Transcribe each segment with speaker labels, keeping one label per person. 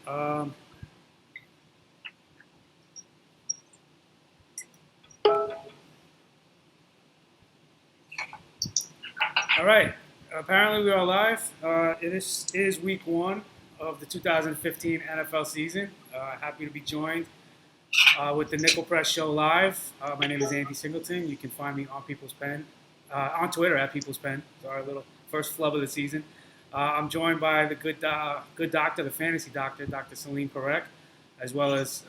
Speaker 1: Um, all right. Apparently, we are live. It is week one of the 2015 NFL season. Happy to be joined with the Nickel Press Show live. My name is Andy Singleton. You can find me on People's Pen, on Twitter at People's Pen. It's our little first flub of the season. I'm joined by the good doctor, the fantasy doctor, Dr. Salim Parek, as well as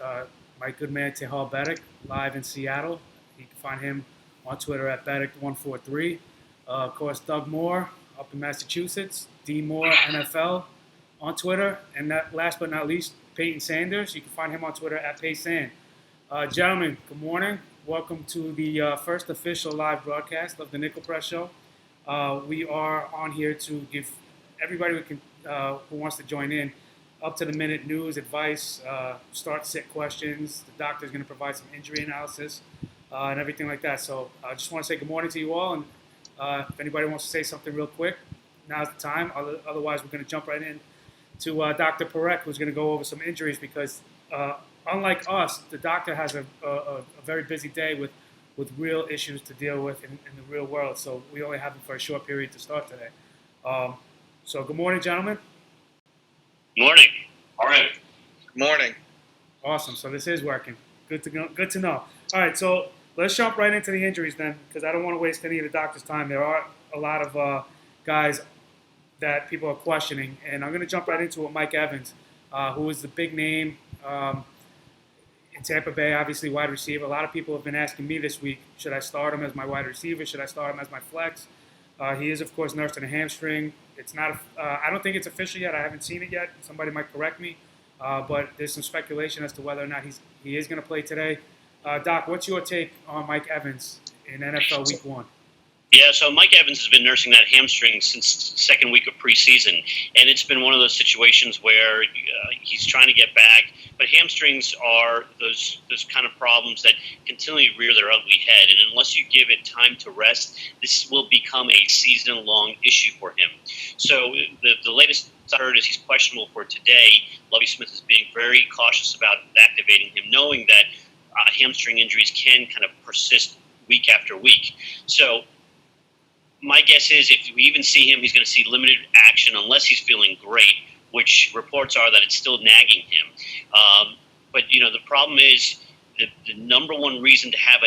Speaker 1: my good man Tehal Bedek, live in Seattle. You can find him on Twitter at Bedek143. Of course, Doug Moore up in Massachusetts, D Moore NFL on Twitter, and last but not least, Peyton Sanders. You can find him on Twitter at Paysand. Gentlemen, good morning. Welcome to the first official live broadcast of the Nickel Press Show. We are on here to give everybody who wants to join in up to the minute news, advice, start-sit questions. The doctor is going to provide some injury analysis and everything like that. So I just want to say good morning to you all. And if anybody wants to say something real quick, now's the time. Otherwise, we're going to jump right in to Dr. Parek, who's going to go over some injuries because unlike us, the doctor has a very busy day with real issues to deal with in the real world. So we only have him for a short period to start today. So good morning, gentlemen.
Speaker 2: Morning.
Speaker 3: All right.
Speaker 4: Good morning.
Speaker 1: Awesome. So this is working. Good to know. All right. So let's jump right into the injuries then, because I don't want to waste any of the doctor's time. There are a lot of guys that people are questioning, and I'm going to jump right into it. Mike Evans, who is the big name in Tampa Bay, obviously wide receiver. A lot of people have been asking me this week, should I start him as my wide receiver? Should I start him as my flex? He is, of course, nursing a hamstring. It's not. I don't think it's official yet. I haven't seen it yet. Somebody might correct me, but there's some speculation as to whether or not he is going to play today. Doc, what's your take on Mike Evans in NFL Week 1?
Speaker 2: Yeah, so Mike Evans has been nursing that hamstring since the second week of preseason, and it's been one of those situations where he's trying to get back, but hamstrings are those kind of problems that continually rear their ugly head, and unless you give it time to rest, this will become a season-long issue for him. So the latest I heard is he's questionable for today. Lovie Smith is being very cautious about activating him, knowing that hamstring injuries can kind of persist week after week. So my guess is if we even see him, he's going to see limited action unless he's feeling great, which reports are that it's still nagging him. But, the problem is the number one reason to have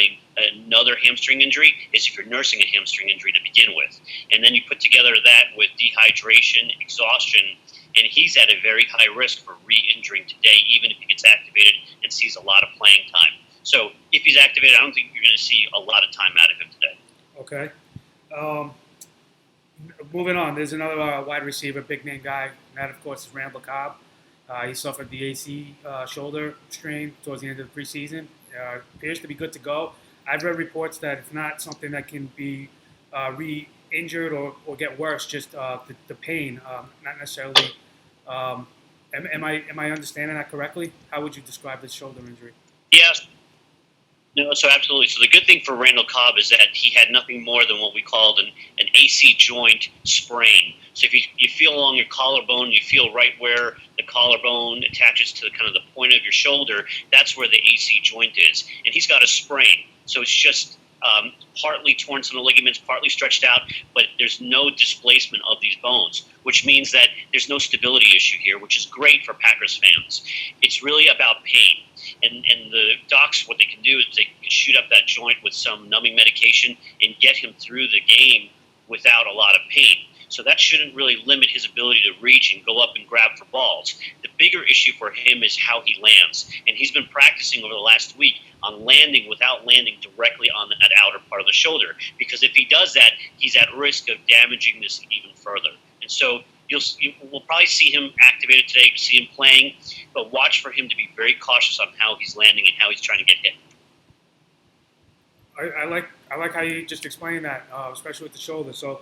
Speaker 2: another hamstring injury is if you're nursing a hamstring injury to begin with. And then you put together that with dehydration, exhaustion, and he's at a very high risk for re-injuring today, even if he gets activated and sees a lot of playing time. So if he's activated, I don't think you're going to see a lot of time out of him today.
Speaker 1: Okay. Moving on, there's another wide receiver, big name guy. And that, of course, is Randall Cobb. He suffered the AC shoulder strain towards the end of the preseason. Appears to be good to go. I've read reports that it's not something that can be re-injured or get worse, just the pain, not necessarily. Am I understanding that correctly? How would you describe this shoulder injury?
Speaker 2: Yes. No, so absolutely. So the good thing for Randall Cobb is that he had nothing more than what we called an AC joint sprain. So if you feel along your collarbone, you feel right where the collarbone attaches to kind of the point of your shoulder, that's where the AC joint is. And he's got a sprain. So it's just partly torn some of the ligaments, partly stretched out, but there's no displacement of these bones, which means that there's no stability issue here, which is great for Packers fans. It's really about pain. And the docs, what they can do is they can shoot up that joint with some numbing medication and get him through the game without a lot of pain. So that shouldn't really limit his ability to reach and go up and grab for balls. The bigger issue for him is how he lands. And he's been practicing over the last week on landing without landing directly on that outer part of the shoulder. Because if he does that, he's at risk of damaging this even further. And so we'll probably see him activated today, see him playing, but watch for him to be very cautious on how he's landing and how he's trying to get hit.
Speaker 1: I like how you just explained that, especially with the shoulder. So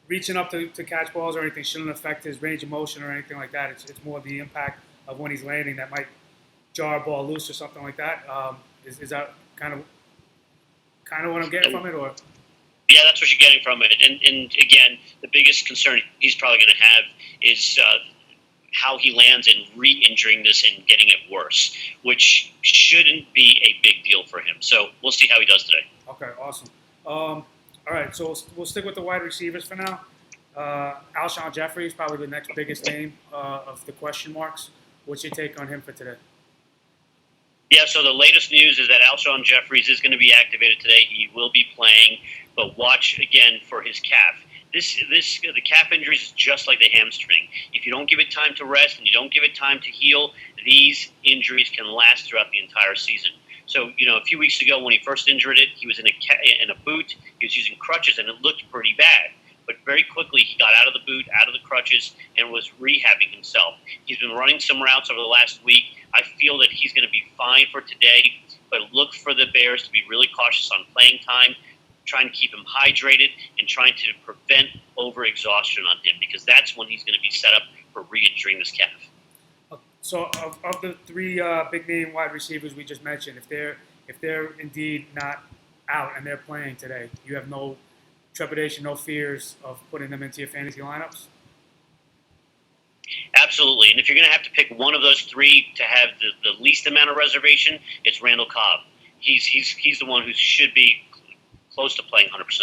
Speaker 1: reaching up to catch balls or anything shouldn't affect his range of motion or anything like that. It's more the impact of when he's landing that might jar a ball loose or something like that. Is that kind of what I'm getting from it, or?
Speaker 2: Yeah, that's what you're getting from it. And again, the biggest concern he's probably going to have is how he lands and re-injuring this and getting it worse, which shouldn't be a big deal for him. So we'll see how he does today.
Speaker 1: Okay, awesome. All right, so we'll stick with the wide receivers for now. Alshon Jeffery is probably the next biggest name of the question marks. What's your take on him for today?
Speaker 2: Yeah, so the latest news is that Alshon Jeffries is going to be activated today. He will be playing, but watch again for his calf. The calf injury is just like the hamstring. If you don't give it time to rest and you don't give it time to heal, these injuries can last throughout the entire season. So, a few weeks ago when he first injured it, he was in a boot. He was using crutches, and it looked pretty bad. But very quickly, he got out of the boot, out of the crutches, and was rehabbing himself. He's been running some routes over the last week. I feel that he's going to be fine for today, but look for the Bears to be really cautious on playing time, trying to keep him hydrated, and trying to prevent overexhaustion on him, because that's when he's going to be set up for re-injuring this calf.
Speaker 1: So of the three big name wide receivers we just mentioned, if they're indeed not out and they're playing today, you have no trepidation, no fears of putting them into your fantasy lineups?
Speaker 2: Absolutely. And if you're going to have to pick one of those three to have the least amount of reservation, it's Randall Cobb. He's the one who should be close to playing 100%.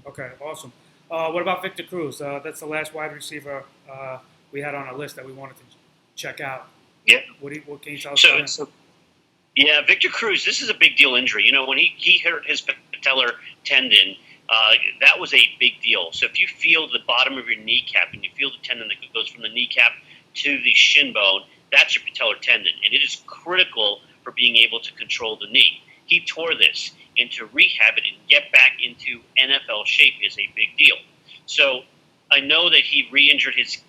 Speaker 1: Okay, awesome. What about Victor Cruz? That's the last wide receiver we had on our list that we wanted to check out.
Speaker 2: Yeah.
Speaker 1: What can you tell us about him?
Speaker 2: Yeah, Victor Cruz, this is a big deal injury. When he hurt his patellar tendon, that was a big deal. So if you feel the bottom of your kneecap and you feel the tendon that goes from the kneecap to the shin bone, that's your patellar tendon. And it is critical for being able to control the knee. He tore this, and to rehab it and get back into NFL shape is a big deal. So I know that he re-injured his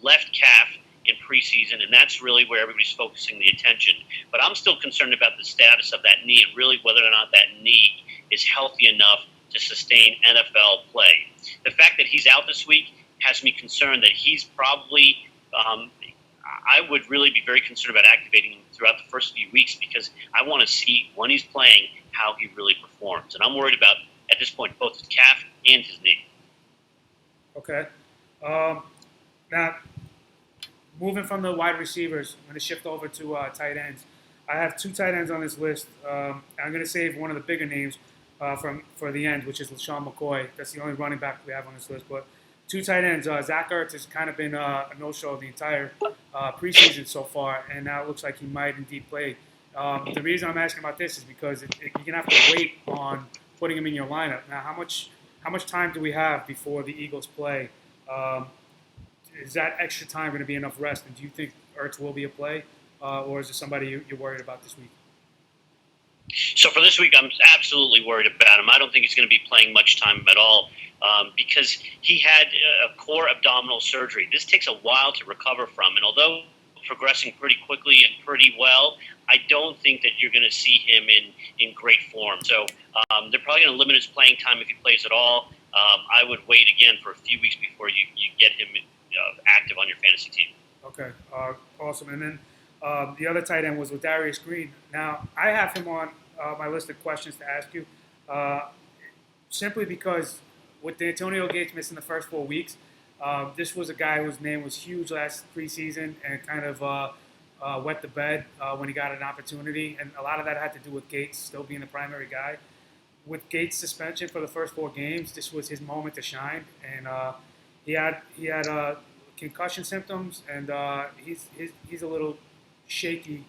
Speaker 2: left calf in preseason, and that's really where everybody's focusing the attention. But I'm still concerned about the status of that knee and really whether or not that knee is healthy enough to sustain NFL play. The fact that he's out this week has me concerned that he's probably I would really be very concerned about activating him throughout the first few weeks, because I want to see when he's playing how he really performs. And I'm worried about, at this point, both his calf and his knee.
Speaker 1: Okay. Now, moving from the wide receivers, I'm going to shift over to tight ends. I have two tight ends on this list. I'm going to save one of the bigger names for the end, which is Lesean Mccoy. That's the only running back we have on this list. But two tight ends. Zach Ertz has kind of been a no-show the entire preseason so far, and now it looks like he might indeed play. The reason I'm asking about this is because you're going to have to wait on putting him in your lineup. Now, how much time do we have before the Eagles play? Is that extra time going to be enough rest? And do you think Ertz will be a play, or is it somebody you're worried about this week?
Speaker 2: So for this week, I'm absolutely worried about him. I don't think he's going to be playing much time at all because he had a core abdominal surgery. This takes a while to recover from, and although progressing pretty quickly and pretty well, I don't think that you're going to see him in great form. So they're probably going to limit his playing time if he plays at all. I would wait again for a few weeks before you get him active on your fantasy team.
Speaker 1: Okay, awesome. And then the other tight end was Latavius Green. Now, I have him on my list of questions to ask you, simply because with Antonio Gates missing the first 4 weeks, this was a guy whose name was huge last preseason and kind of wet the bed when he got an opportunity. And a lot of that had to do with Gates still being the primary guy. With Gates' suspension for the first 4 games, this was his moment to shine. And he had concussion symptoms, and he's a little shaky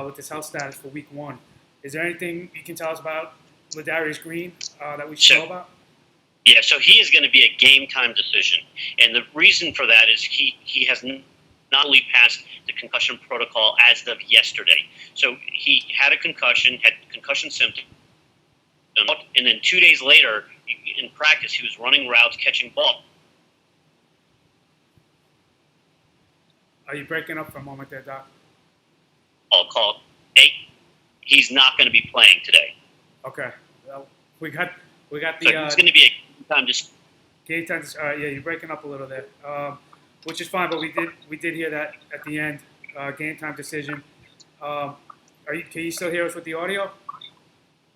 Speaker 1: with his health status for week 1. Is there anything you can tell us about Latavius Green that we should know about?
Speaker 2: Yeah, so he is going to be a game-time decision. And the reason for that is he has not only passed the concussion protocol as of yesterday. So he had a concussion, had concussion symptoms, and then 2 days later, in practice, he was running routes, catching ball.
Speaker 1: Are you breaking up for a moment there, Doc?
Speaker 2: I'll call. Hey, he's not going to be playing today.
Speaker 1: Okay. Well, we got the.
Speaker 2: So it's going to be a time to.
Speaker 1: Game time. All right. Yeah, you're breaking up a little there, which is fine. But we did hear that at the end. Game time decision. Can you still hear us with the audio?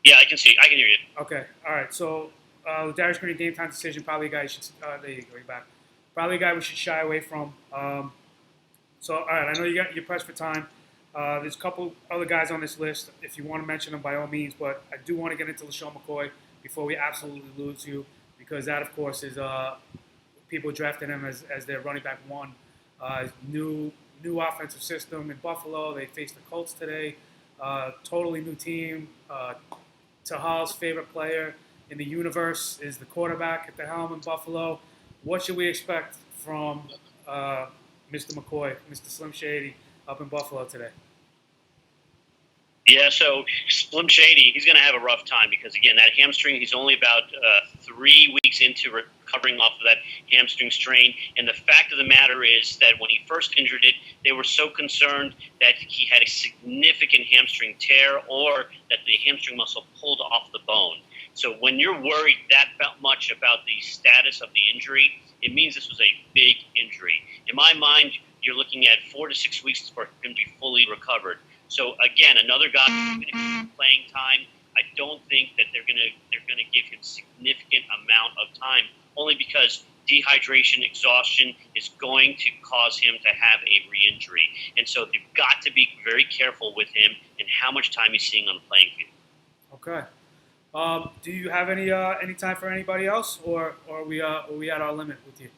Speaker 2: Yeah, I can hear you.
Speaker 1: Okay. All right. So Latavius Green, game time decision. Probably a guy you should. There you go. You're back. Probably a guy we should shy away from. So, all right, I know you're pressed for time. There's a couple other guys on this list. If you want to mention them, by all means. But I do want to get into Lesean Mccoy before we absolutely lose you, because that, of course, is people drafting him as their running back one. New offensive system in Buffalo. They faced the Colts today. Totally new team. Tahal's favorite player in the universe is the quarterback at the helm in Buffalo. What should we expect from Mr. McCoy, Mr. Slim Shady, up in Buffalo today?
Speaker 2: Yeah, so Slim Shady, he's going to have a rough time because, again, that hamstring, he's only about 3 weeks into recovering off of that hamstring strain. And the fact of the matter is that when he first injured it, they were so concerned that he had a significant hamstring tear or that the hamstring muscle pulled off the bone. So when you're worried that much about the status of the injury, it means this was a big injury. In my mind, you're looking at 4 to 6 weeks for him to be fully recovered. So again, another guy who's going to get playing time. I don't think that they're going to give him significant amount of time, only because dehydration, exhaustion is going to cause him to have a re-injury. And so you've got to be very careful with him and how much time he's seeing on the playing field.
Speaker 1: Okay. Do you have any time for anybody else, or are we at our limit with you?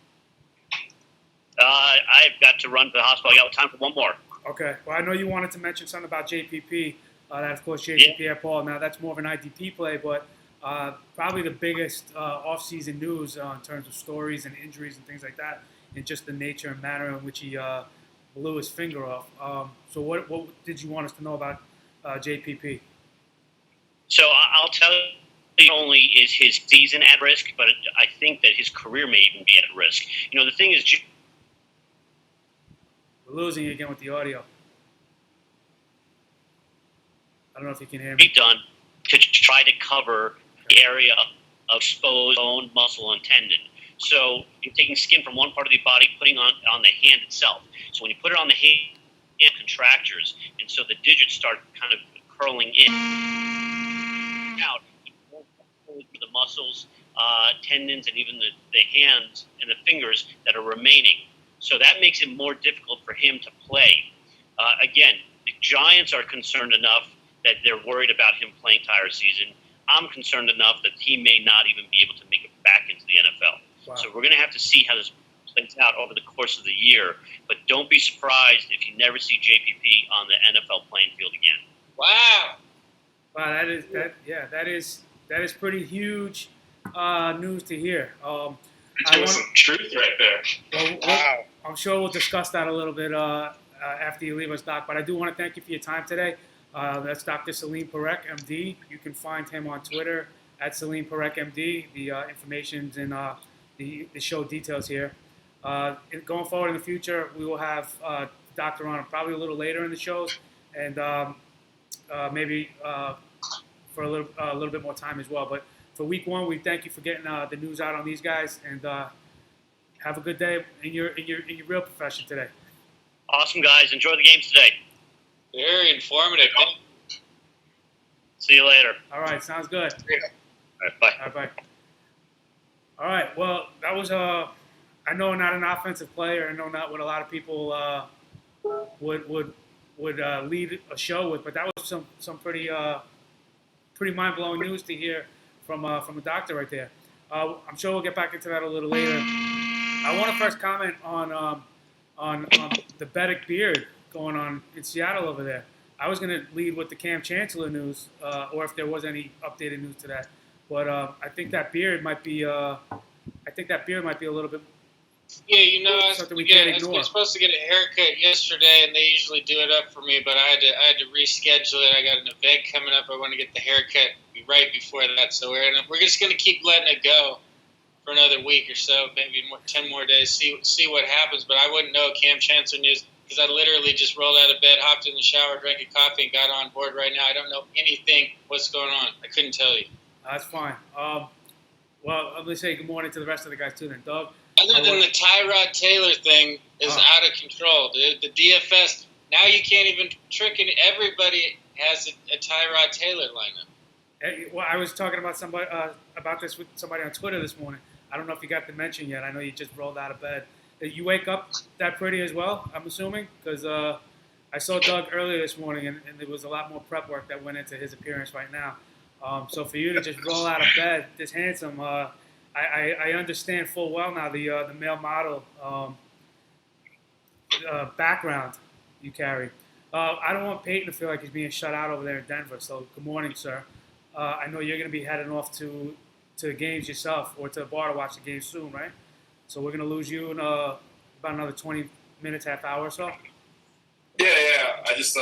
Speaker 2: I've got to run to the hospital. I got time for one more.
Speaker 1: Okay. Well, I know you wanted to mention something about JPP. That, of course, Jason Pierre-Paul. Now, that's more of an IDP play, but probably the biggest off-season news in terms of stories and injuries and things like that, and just the nature and manner in which he blew his finger off. So what did you want us to know about JPP?
Speaker 2: So I'll tell you, not only is his season at risk, but I think that his career may even be at risk. You know, the thing is,
Speaker 1: we're losing you again with the audio. I don't know if you can hear me.
Speaker 2: Be done to try to cover the area of exposed bone, muscle, and tendon. So you're taking skin from one part of the body, putting on the hand itself. So when you put it on the hand, it contractures, and so the digits start kind of curling in. Out, the muscles, tendons, and even the hands and the fingers that are remaining. So that makes it more difficult for him to play. Again, the Giants are concerned enough that they're worried about him playing entire season. I'm concerned enough that he may not even be able to make it back into the NFL. Wow. So we're going to have to see how this plays out over the course of the year. But don't be surprised if you never see JPP on the NFL playing field again.
Speaker 3: Wow.
Speaker 1: Wow, that is pretty huge news to hear.
Speaker 3: Some truth right there.
Speaker 1: Wow. I'm sure we'll discuss that a little bit after you leave us, Doc. But I do want to thank you for your time today. That's Dr. Salim Parekh, MD. You can find him on Twitter at Salim Parekh, MD. The information's in the show details here. Going forward in the future, we will have Doctor on probably a little later in the shows, and maybe for a little bit more time as well. But for week one, we thank you for getting the news out on these guys, and have a good day in your real profession today.
Speaker 2: Awesome, guys. Enjoy the games today.
Speaker 3: Very informative.
Speaker 2: See you later.
Speaker 1: All right, sounds good.
Speaker 2: All right, bye.
Speaker 1: All right, bye. All right, well, that was I know not an offensive player. I know not what a lot of people would lead a show with, but that was some pretty mind-blowing news to hear from a doctor right there. I'm sure we'll get back into that a little later. I want to first comment on the Beddick beard going on in Seattle over there. I was going to lead with the Cam Chancellor news, or if there was any updated news to that. But I think that beard might be a little bit.
Speaker 3: Yeah, you know, I was
Speaker 2: supposed
Speaker 3: to get a haircut yesterday, and they usually do it up for me, but I had to reschedule it. I got an event coming up. I want to get the haircut right before that, so we're just going to keep letting it go for another week or so, maybe 10 more days, see what happens. But I wouldn't know Cam Chancellor news because I literally just rolled out of bed, hopped in the shower, drank a coffee, and got on board right now. I don't know anything what's going on. I couldn't tell you.
Speaker 1: That's fine. Well, I'm going to say good morning to the rest of the guys too then. Doug?
Speaker 3: Other than the Tyrod Taylor thing is out of control, dude. The DFS, now you can't even trick it. Everybody has a Tyrod Taylor lineup.
Speaker 1: Well, I was talking about this with somebody on Twitter this morning. I don't know if you got the mention yet. I know you just rolled out of bed. Did you wake up that pretty as well, I'm assuming? Because I saw Doug earlier this morning, and there was a lot more prep work that went into his appearance right now. So for you to just roll out of bed this handsome, I understand full well now the male model background you carry. I don't want Peyton to feel like he's being shut out over there in Denver. So good morning, sir. I know you're going to be heading off to the games yourself or to the bar to watch the games soon, right? So we're going to lose you in about another 20 minutes, half hour or so.
Speaker 4: Yeah. I just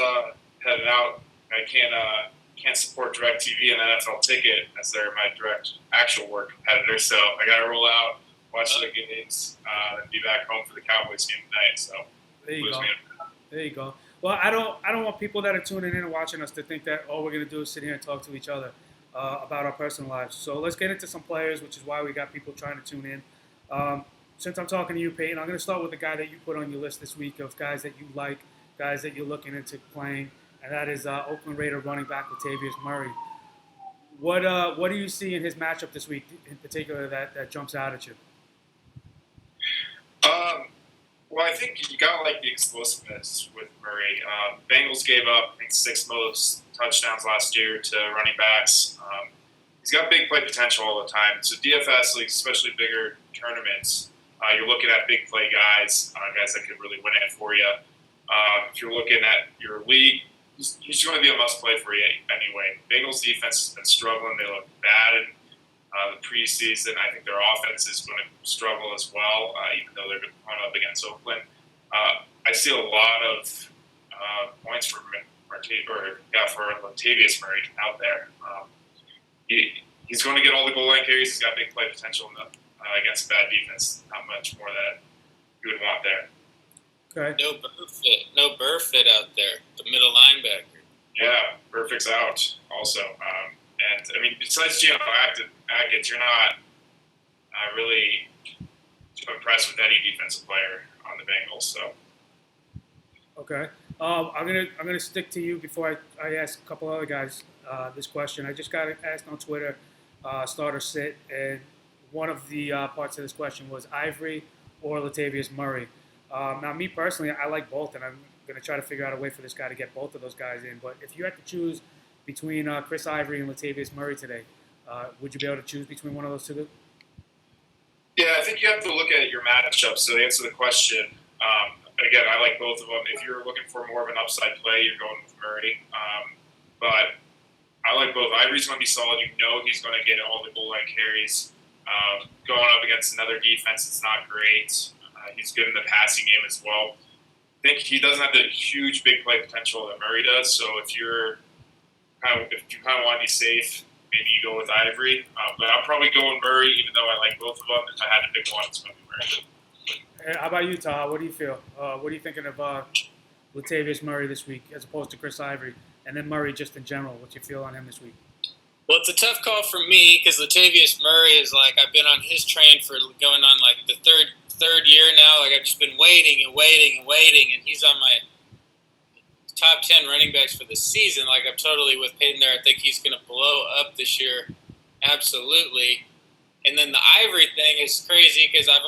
Speaker 4: headed out. I can't support DirecTV and NFL Ticket as they're my direct actual work competitor. So I got to roll out, watch the games, and be back home for the Cowboys game tonight. So
Speaker 1: there you go. There you go. Well, I don't want people that are tuning in and watching us to think that all we're going to do is sit here and talk to each other about our personal lives. So let's get into some players, which is why we got people trying to tune in. Since I'm talking to you, Peyton, I'm going to start with the guy that you put on your list this week of guys that you like, guys that you're looking into playing, and that is Oakland Raider running back Latavius Murray. What do you see in his matchup this week in particular that jumps out at you?
Speaker 4: Well, I think you got to like the explosiveness with Murray. Bengals gave up, I think, 6 most touchdowns last year to running backs. He's got big play potential all the time. So DFS leagues, especially bigger tournaments, you're looking at big play guys, guys that could really win it for you. If you're looking at your league, he's going to be a must-play for you anyway. Bengals defense has been struggling. They look bad in the preseason. I think their offense is going to struggle as well, even though they're going up against Oakland. I see a lot of points for Latavius Murray out there. He's going to get all the goal line carries. He's got big play potential against a bad defense. Not much more that you would want there.
Speaker 1: Okay.
Speaker 3: No Burfitt out there, the middle linebacker.
Speaker 4: Yeah, Burfitt's out also. And, I mean, besides Geno Atkins, you're not really too impressed with any defensive player on the Bengals. So.
Speaker 1: Okay. I'm gonna stick to you before I ask a couple other guys this question. I just got asked on Twitter, start or sit, and one of the parts of this question was Ivory or Latavius Murray. Now, me personally, I like both, and I'm going to try to figure out a way for this guy to get both of those guys in. But if you had to choose between Chris Ivory and Latavius Murray today, would you be able to choose between one of those two?
Speaker 4: Yeah, I think you have to look at your matchup. So to answer the question, again, I like both of them. If you're looking for more of an upside play, you're going with Murray. But I like both. Ivory's going to be solid. You know he's going to get all the goal line carries. Going up against another defense that's not great. He's good in the passing game as well. I think he doesn't have the huge big play potential that Murray does. So if you kind of want to be safe, maybe you go with Ivory. But I'm probably going Murray, even though I like both of them. If I had to pick one, it's going to be Murray.
Speaker 1: How about you, Taha? What do you feel? What are you thinking of Latavius Murray this week as opposed to Chris Ivory? And then Murray just in general. What's your feel on him this week?
Speaker 3: Well, it's a tough call for me because Latavius Murray is like, I've been on his train for going on like the third year now. Like I've just been waiting, and he's on my top 10 running backs for the season. Like I'm totally with Peyton there. I think he's going to blow up this year, absolutely. And then the Ivory thing is crazy because I've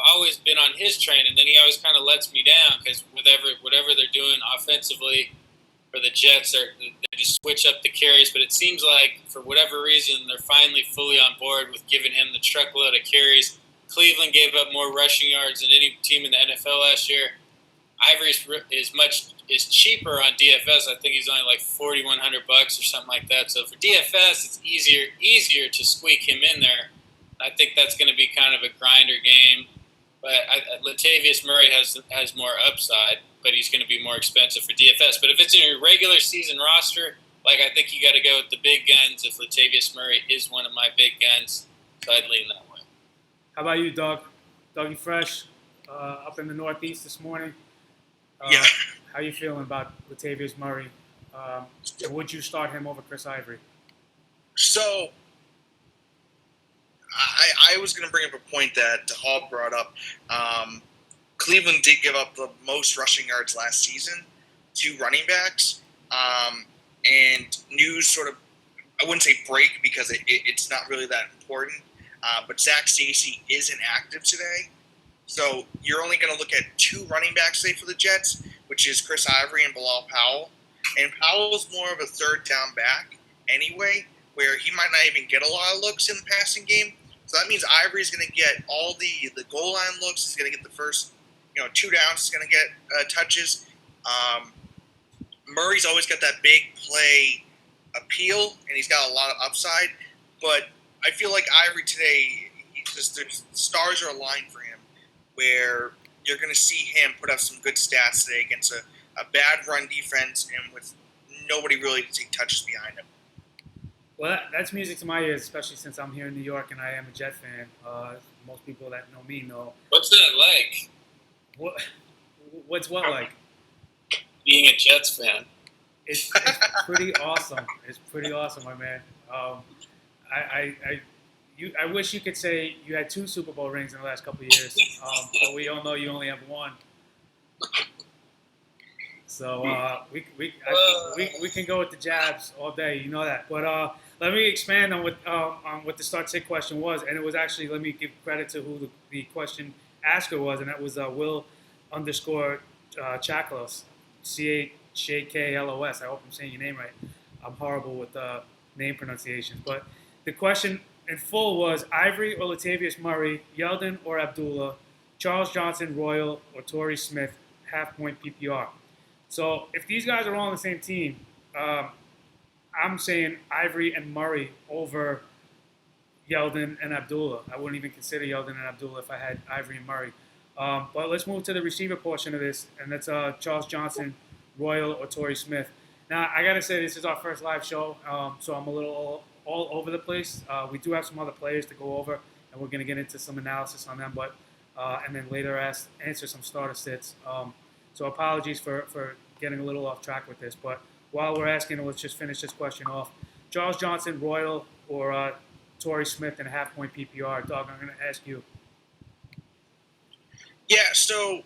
Speaker 3: always been on his train, and then he always kind of lets me down because whatever they're doing offensively for the Jets, they just switch up the carries. But it seems like for whatever reason they're finally fully on board with giving him the truckload of carries. Cleveland gave up more rushing yards than any team in the NFL last year. Ivory is cheaper on DFS. I think he's only like $4,100 or something like that. So for DFS, it's easier to squeak him in there. I think that's going to be kind of a grinder game. But Latavius Murray has more upside, but he's going to be more expensive for DFS. But if it's in your regular season roster, like I think you got to go with the big guns. If Latavius Murray is one of my big guns, so I'd lean that way.
Speaker 1: How about you, Doug? Dougie Fresh, up in the Northeast this morning.
Speaker 5: Yeah.
Speaker 1: How you feeling about Latavius Murray? Would you start him over Chris Ivory?
Speaker 5: So, I was going to bring up a point that Hall brought up. Cleveland did give up the most rushing yards last season to running backs. And news sort of, I wouldn't say break because it's not really that important. But Zach Stacy isn't active today. So you're only going to look at 2 running backs today for the Jets, which is Chris Ivory and Bilal Powell. And Powell's more of a third down back anyway, where he might not even get a lot of looks in the passing game. So that means Ivory's going to get all the goal line looks. He's going to get the first 2 downs. He's going to get touches. Murray's always got that big play appeal, and he's got a lot of upside. But I feel like Ivory today, the stars are aligned for him, where you're going to see him put up some good stats today against a bad run defense and with nobody really to take touches behind him.
Speaker 1: Well, that's music to my ears, especially since I'm here in New York and I am a Jet fan. Most people that know me know.
Speaker 3: What's that like?
Speaker 1: What's what like?
Speaker 3: Being a Jets fan.
Speaker 1: It's pretty awesome. It's pretty awesome, my man. I wish you could say you had 2 Super Bowl rings in the last couple of years, but we all know you only have 1. So we can go with the jabs all day, you know that. But let me expand on what the start sit question was, and it was actually, let me give credit to who the question asker was, and that was Will _ Chaklos, CHAKLOS. I hope I'm saying your name right. I'm horrible with name pronunciations, but the question in full was Ivory or Latavius Murray, Yeldon or Abdullah, Charles Johnson, Royal, or Torrey Smith, half-point PPR. So if these guys are all on the same team, I'm saying Ivory and Murray over Yeldon and Abdullah. I wouldn't even consider Yeldon and Abdullah if I had Ivory and Murray. But let's move to the receiver portion of this, and that's Charles Johnson, Royal, or Torrey Smith. Now, I got to say, this is our first live show, so I'm a little all over the place. We do have some other players to go over, and we're going to get into some analysis on them, but and then later answer some starter sits. So apologies for getting a little off track with this, but while we're asking, let's just finish this question off. Charles Johnson, Royal, or Torrey Smith in a half-point PPR? Doug, I'm going to ask you.
Speaker 5: Yeah, so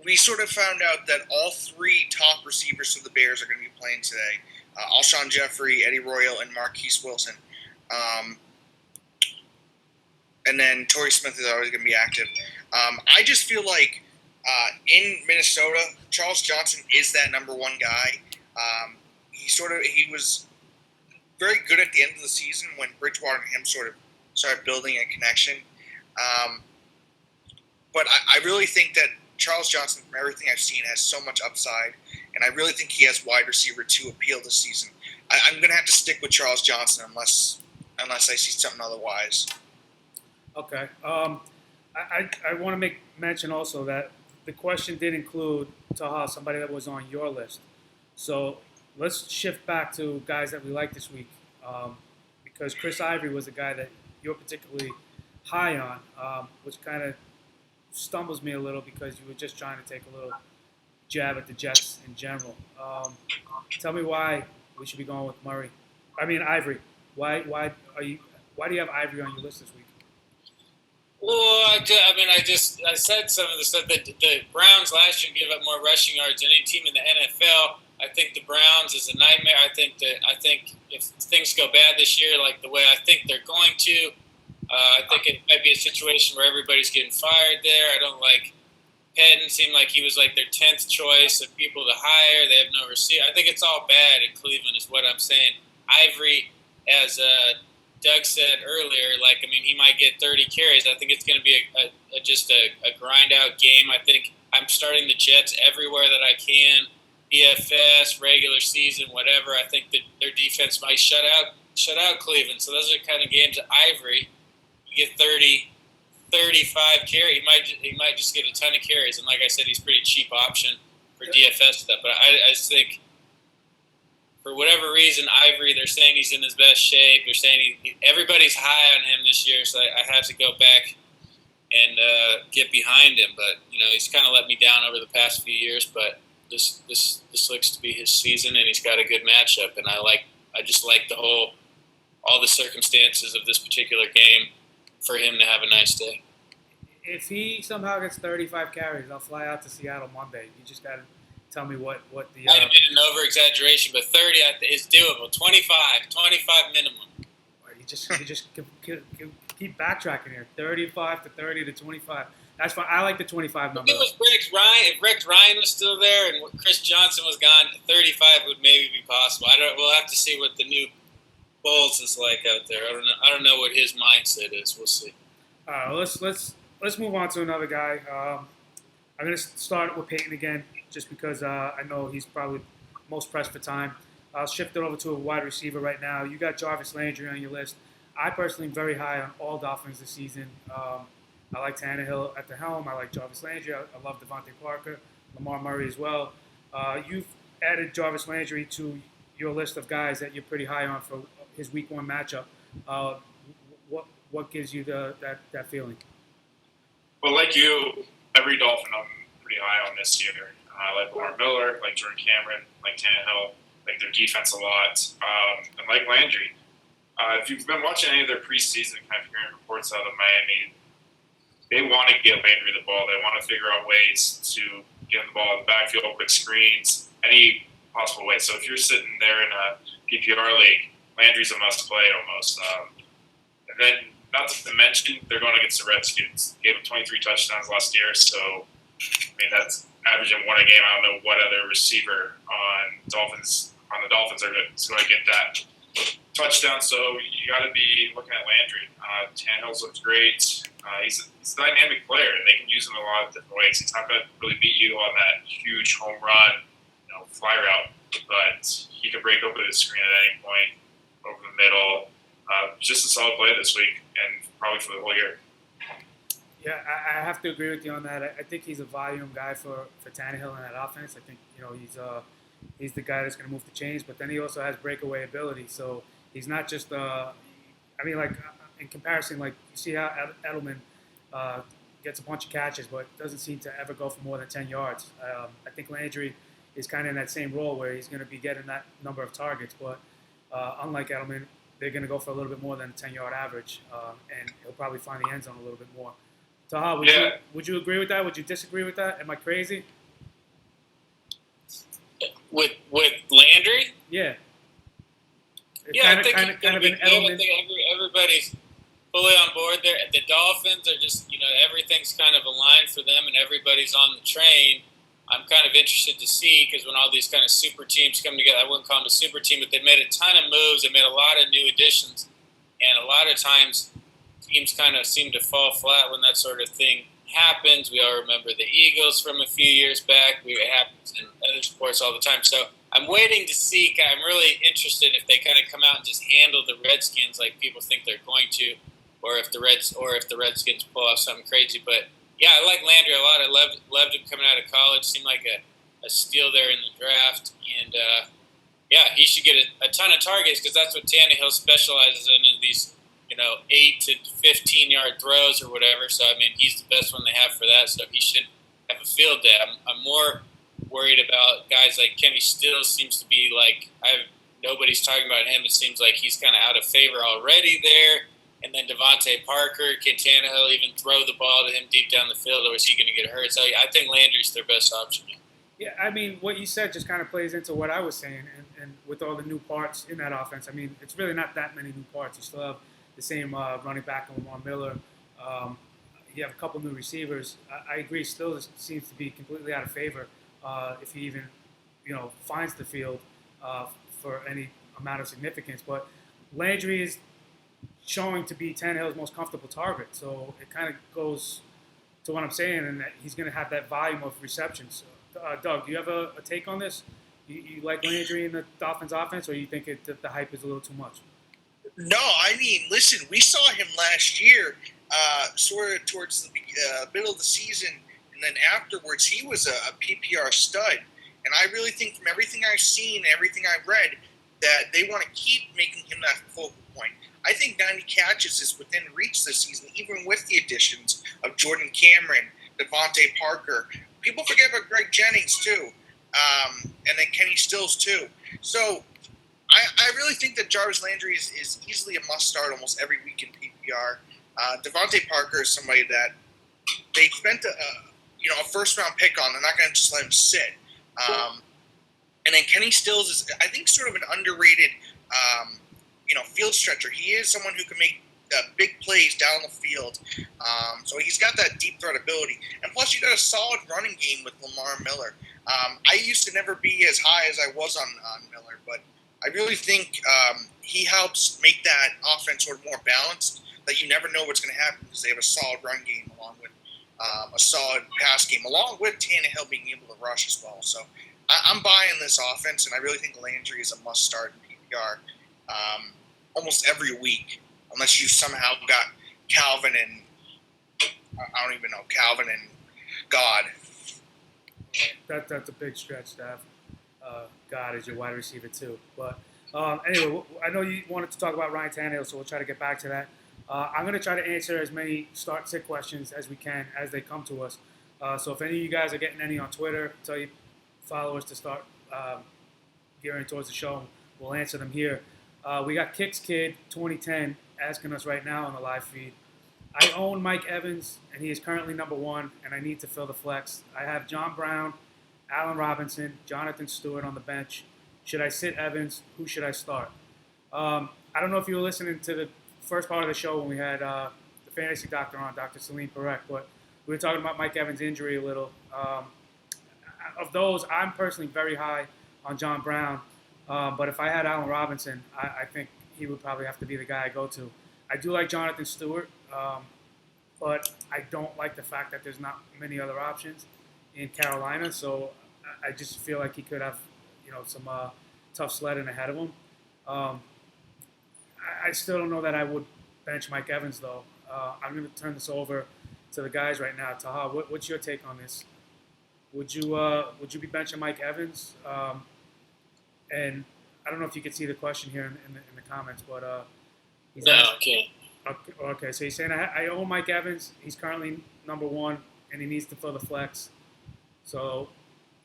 Speaker 5: we sort of found out that all 3 top receivers for the Bears are going to be playing today. Alshon Jeffery, Eddie Royal, and Marquise Wilson. And then Torrey Smith is always going to be active. I just feel like in Minnesota, Charles Johnson is that number 1 guy. He was very good at the end of the season when Bridgewater and him sort of started building a connection. But I really think that Charles Johnson, from everything I've seen, has so much upside, and I really think he has wide receiver 2 appeal this season. I'm going to have to stick with Charles Johnson unless I see something otherwise.
Speaker 1: Okay. I want to make mention also that the question did include Taha, somebody that was on your list. So let's shift back to guys that we like this week, because Chris Ivory was a guy that you're particularly high on, which kind of stumbles me a little because you were just trying to take a little jab at the Jets in general. Tell me why we should be going with Ivory. Why do you have Ivory on your list this week?
Speaker 3: Well, I said some of the stuff that the Browns last year gave up more rushing yards than any team in the NFL. I think the Browns is a nightmare. I think if things go bad this year, like the way I think they're going to, I think it might be a situation where everybody's getting fired there. I don't like Patton. Seemed like he was like their 10th choice of people to hire. They have no receiver. I think it's all bad in Cleveland is what I'm saying. Ivory, as Doug said earlier, he might get 30 carries. I think it's going to be just a grind-out game. I think I'm starting the Jets everywhere that I can, DFS, regular season, whatever. I think that their defense might shut out Cleveland. So those are the kind of games that Ivory, you get 30, 35 carries. He might just get a ton of carries. And like I said, he's a pretty cheap option for DFS stuff. But I just think, for whatever reason, Ivory, they're saying he's in his best shape. They're saying everybody's high on him this year, so I have to go back and get behind him. But, he's kind of let me down over the past few years. But this looks to be his season, and he's got a good matchup. And I just like all the circumstances of this particular game for him to have a nice day.
Speaker 1: If he somehow gets 35 carries, I'll fly out to Seattle Monday. You just got to tell me what the.
Speaker 3: Might have been an over-exaggeration, but 30 is doable. 25 minimum.
Speaker 1: You just keep backtracking here. 35 to 30 to 25. That's fine. I like the 25 number.
Speaker 3: If it was if Rex Ryan was still there and Chris Johnson was gone, 35 would maybe be possible. We'll have to see what the new Bowles is like out there. I don't know what his mindset is. We'll see.
Speaker 1: Let's move on to another guy. I'm going to start with Peyton again, just because I know he's probably most pressed for time. I'll shift it over to a wide receiver right now. You got Jarvis Landry on your list. I personally am very high on all Dolphins this season. I like Tannehill at the helm. I like Jarvis Landry. I love Devontae Parker, Lamar Murray as well. You've added Jarvis Landry to your list of guys that you're pretty high on for his Week 1 matchup. What gives you that feeling?
Speaker 4: Well, like you, every Dolphin I'm pretty high on this year. I like Lamar Miller, like Jordan Cameron, like Tannehill, like their defense a lot, and like Landry. If you've been watching any of their preseason, kind of hearing reports out of Miami, they want to get Landry the ball. They want to figure out ways to get him the ball in the backfield, quick screens, any possible way. So if you're sitting there in a PPR league, Landry's a must-play almost. And then, not to mention, they're going against the Redskins. Gave him 23 touchdowns last year, so, I mean, that's averaging one a game. I don't know what other receiver on the Dolphins are going to get that touchdown, so you got to be looking at Landry. Tannehill looks great. He's a dynamic player, and they can use him in a lot of different ways. He's not going to really beat you on that huge home run, fly route, but he can break open his screen at any point over the middle. Just a solid play this week, and probably for the whole year.
Speaker 1: Yeah, I have to agree with you on that. I think he's a volume guy for Tannehill in that offense. I think he's the guy that's going to move the chains, but then he also has breakaway ability. So he's not just in comparison, like you see how Edelman gets a bunch of catches, but doesn't seem to ever go for more than 10 yards. I think Landry is kind of in that same role where he's going to be getting that number of targets, but unlike Edelman, they're going to go for a little bit more than a 10-yard average, and he'll probably find the end zone a little bit more. Taha, would you agree with that? Would you disagree with that? Am I crazy?
Speaker 3: With Landry?
Speaker 1: Yeah.
Speaker 3: I think everybody's fully on board there. The Dolphins are just, everything's kind of aligned for them, and everybody's on the train. I'm kind of interested to see, because when all these kind of super teams come together, I wouldn't call them a super team, but they made a ton of moves. They made a lot of new additions, and a lot of times teams kind of seem to fall flat when that sort of thing happens. We all remember the Eagles from a few years back. It happens in other sports all the time. So I'm waiting to see. I'm really interested if they kind of come out and just handle the Redskins like people think they're going to, or if the Redskins pull off something crazy. But yeah, I like Landry a lot. I loved him coming out of college. Seemed like a steal there in the draft. And, he should get a ton of targets, because that's what Tannehill specializes in these, 8 to 15-yard throws or whatever. So, I mean, he's the best one they have for that. So he should have a field day. I'm more worried about guys like Kenny Stills. Seems to be like nobody's talking about him. It seems like he's kind of out of favor already there. And then Devontae Parker, can Tannehill even throw the ball to him deep down the field, or is he going to get hurt? So I think Landry's their best option.
Speaker 1: Yeah, I mean, what you said just kind of plays into what I was saying, and with all the new parts in that offense, I mean, it's really not that many new parts. You still have the same running back in Lamar Miller. You have a couple new receivers. I agree, still seems to be completely out of favor if he even, finds the field for any amount of significance. But Landry is showing to be Tannehill's most comfortable target. So it kind of goes to what I'm saying, and that he's going to have that volume of receptions. Doug, do you have a take on this? You like Landry in the Dolphins offense, or you think the hype is a little too much?
Speaker 5: No, I mean, listen, we saw him last year, sort of towards the middle of the season, and then afterwards he was a PPR stud. And I really think from everything I've seen, everything I've read, that they want to keep making him that focal point. I think 90 catches is within reach this season, even with the additions of Jordan Cameron, Devontae Parker. People forget about Greg Jennings, too, and then Kenny Stills, too. So I really think that Jarvis Landry is easily a must-start almost every week in PPR. Devontae Parker is somebody that they spent a first-round pick on. They're not going to just let him sit. And then Kenny Stills is, I think, sort of an underrated field stretcher. He is someone who can make big plays down the field. So he's got that deep threat ability. And plus, you got a solid running game with Lamar Miller. I used to never be as high as I was on Miller, but I really think he helps make that offense sort of more balanced, that you never know what's going to happen because they have a solid run game along with a solid pass game, along with Tannehill being able to rush as well. So I'm buying this offense, and I really think Landry is a must-start in PPR almost every week, unless you somehow got Calvin and God.
Speaker 1: That's a big stretch to have God as your wide receiver too. But anyway, I know you wanted to talk about Ryan Tannehill, so we'll try to get back to that. I'm going to try to answer as many start-sit questions as we can as they come to us. So if any of you guys are getting any on Twitter, tell your followers to start gearing towards the show. We'll answer them here. We got Kicks Kid 2010 asking us right now on the live feed. I own Mike Evans, and he is currently number one, and I need to fill the flex. I have John Brown, Allen Robinson, Jonathan Stewart on the bench. Should I sit Evans? Who should I start? I don't know if you were listening to the first part of the show when we had the fantasy doctor on, Dr. Salim Parekh, but we were talking about Mike Evans' injury a little. Of those, I'm personally very high on John Brown, but if I had Allen Robinson, I think he would probably have to be the guy I go to. I do like Jonathan Stewart, but I don't like the fact that there's not many other options in Carolina, so I just feel like he could have, some tough sledding ahead of him. I still don't know that I would bench Mike Evans, though. I'm going to turn this over to the guys right now. Taha, what's your take on this? Would you be benching Mike Evans? And I don't know if you could see the question here in the comments, but he's
Speaker 3: okay.
Speaker 1: Okay, so he's saying I own Mike Evans. He's currently number one, and he needs to fill the flex. So.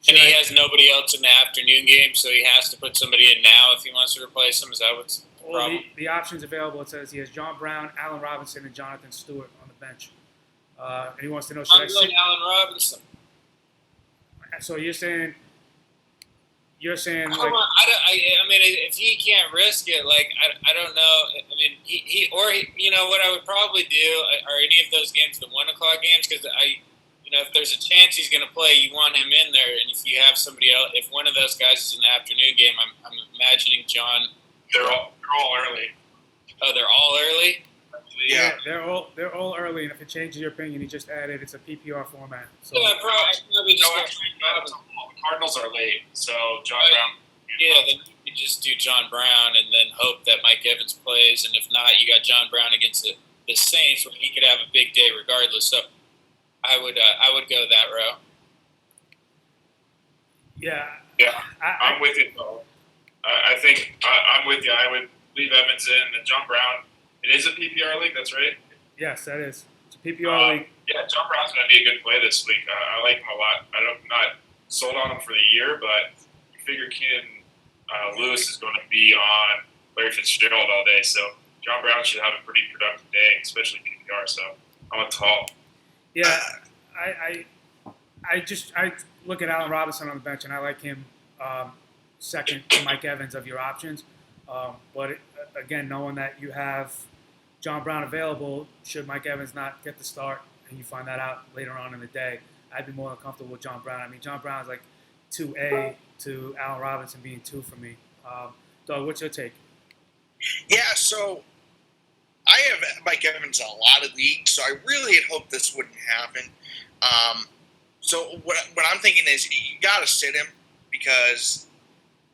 Speaker 3: And he has nobody else in the afternoon game, so he has to put somebody in now if he wants to replace him. Is that what's the problem?
Speaker 1: The options available, it says he has John Brown, Allen Robinson, and Jonathan Stewart on the bench. And he wants to know, should I sit
Speaker 3: Allen Robinson?
Speaker 1: So you're saying
Speaker 3: Come on, I mean, if he can't risk it, I don't know. I mean, he what I would probably do are any of those games, the 1 o'clock games, because if there's a chance he's going to play, you want him in there. And if you have somebody else, if one of those guys is in the afternoon game, I'm imagining John.
Speaker 4: They're all early.
Speaker 3: Oh, they're all early?
Speaker 1: Yeah, they're all early. And if it changes your opinion, you just added it's a PPR format. So
Speaker 3: yeah, probably just
Speaker 4: the Cardinals are late, so John Brown.
Speaker 3: Yeah, then you could just do John Brown and then hope that Mike Evans plays. And if not, you got John Brown against the Saints, where he could have a big day regardless. So I would go that route.
Speaker 1: Yeah.
Speaker 4: I'm with you, though. I think I'm with you. I would leave Evans in, and John Brown. It is a PPR league, that's right.
Speaker 1: Yes, that is. It's a PPR league.
Speaker 4: Yeah, John Brown's going to be a good play this week. I like him a lot. I'm not sold on him for the year, but you figure Keenan Lewis is going to be on Larry Fitzgerald all day, so John Brown should have a pretty productive day, especially PPR. So I'm a tall.
Speaker 1: Yeah, I look at Allen Robinson on the bench, and I like him second to Mike Evans of your options. But again, knowing that you have John Brown available, should Mike Evans not get the start, and you find that out later on in the day, I'd be more than comfortable with John Brown. I mean, John Brown is like 2A to Allen Robinson being 2 for me. Doug, what's your take?
Speaker 5: Yeah, so I have Mike Evans in a lot of leagues, so I really had hoped this wouldn't happen. So what I'm thinking is you got to sit him because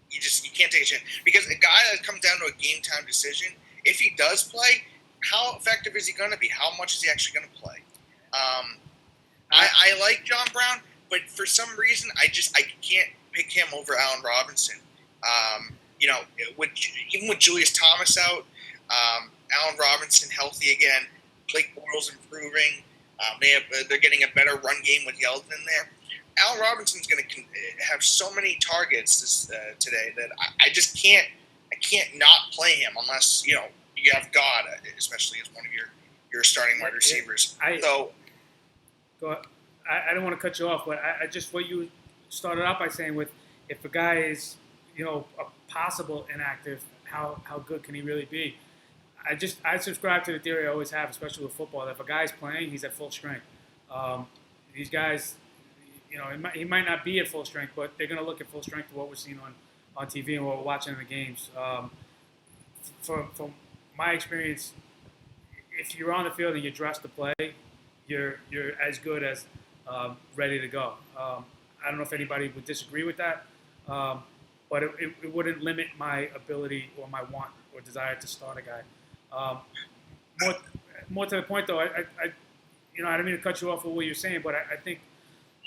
Speaker 5: you can't take a chance. Because a guy that comes down to a game time decision, if he does play, how effective is he going to be? How much is he actually going to play? I like John Brown, but for some reason I can't pick him over Allen Robinson. Even with Julius Thomas out, Allen Robinson healthy again, Blake Bortles improving. They're getting a better run game with Yeldon in there. Allen Robinson's going to have so many targets today that I just can't not play him unless you have God, especially as one of your starting wide receivers.
Speaker 1: Go ahead. I don't want to cut you off, but I just what you started out by saying with if a guy is a possible inactive, how good can he really be? I subscribe to the theory I always have, especially with football, that if a guy's playing, he's at full strength. These guys, he might not be at full strength, but they're going to look at full strength to what we're seeing on TV and what we're watching in the games. From my experience, if you're on the field and you're dressed to play, you're as good as ready to go. I don't know if anybody would disagree with that, but it wouldn't limit my ability or my want or desire to start a guy. More to the point, though, I don't mean to cut you off with what you're saying, but I think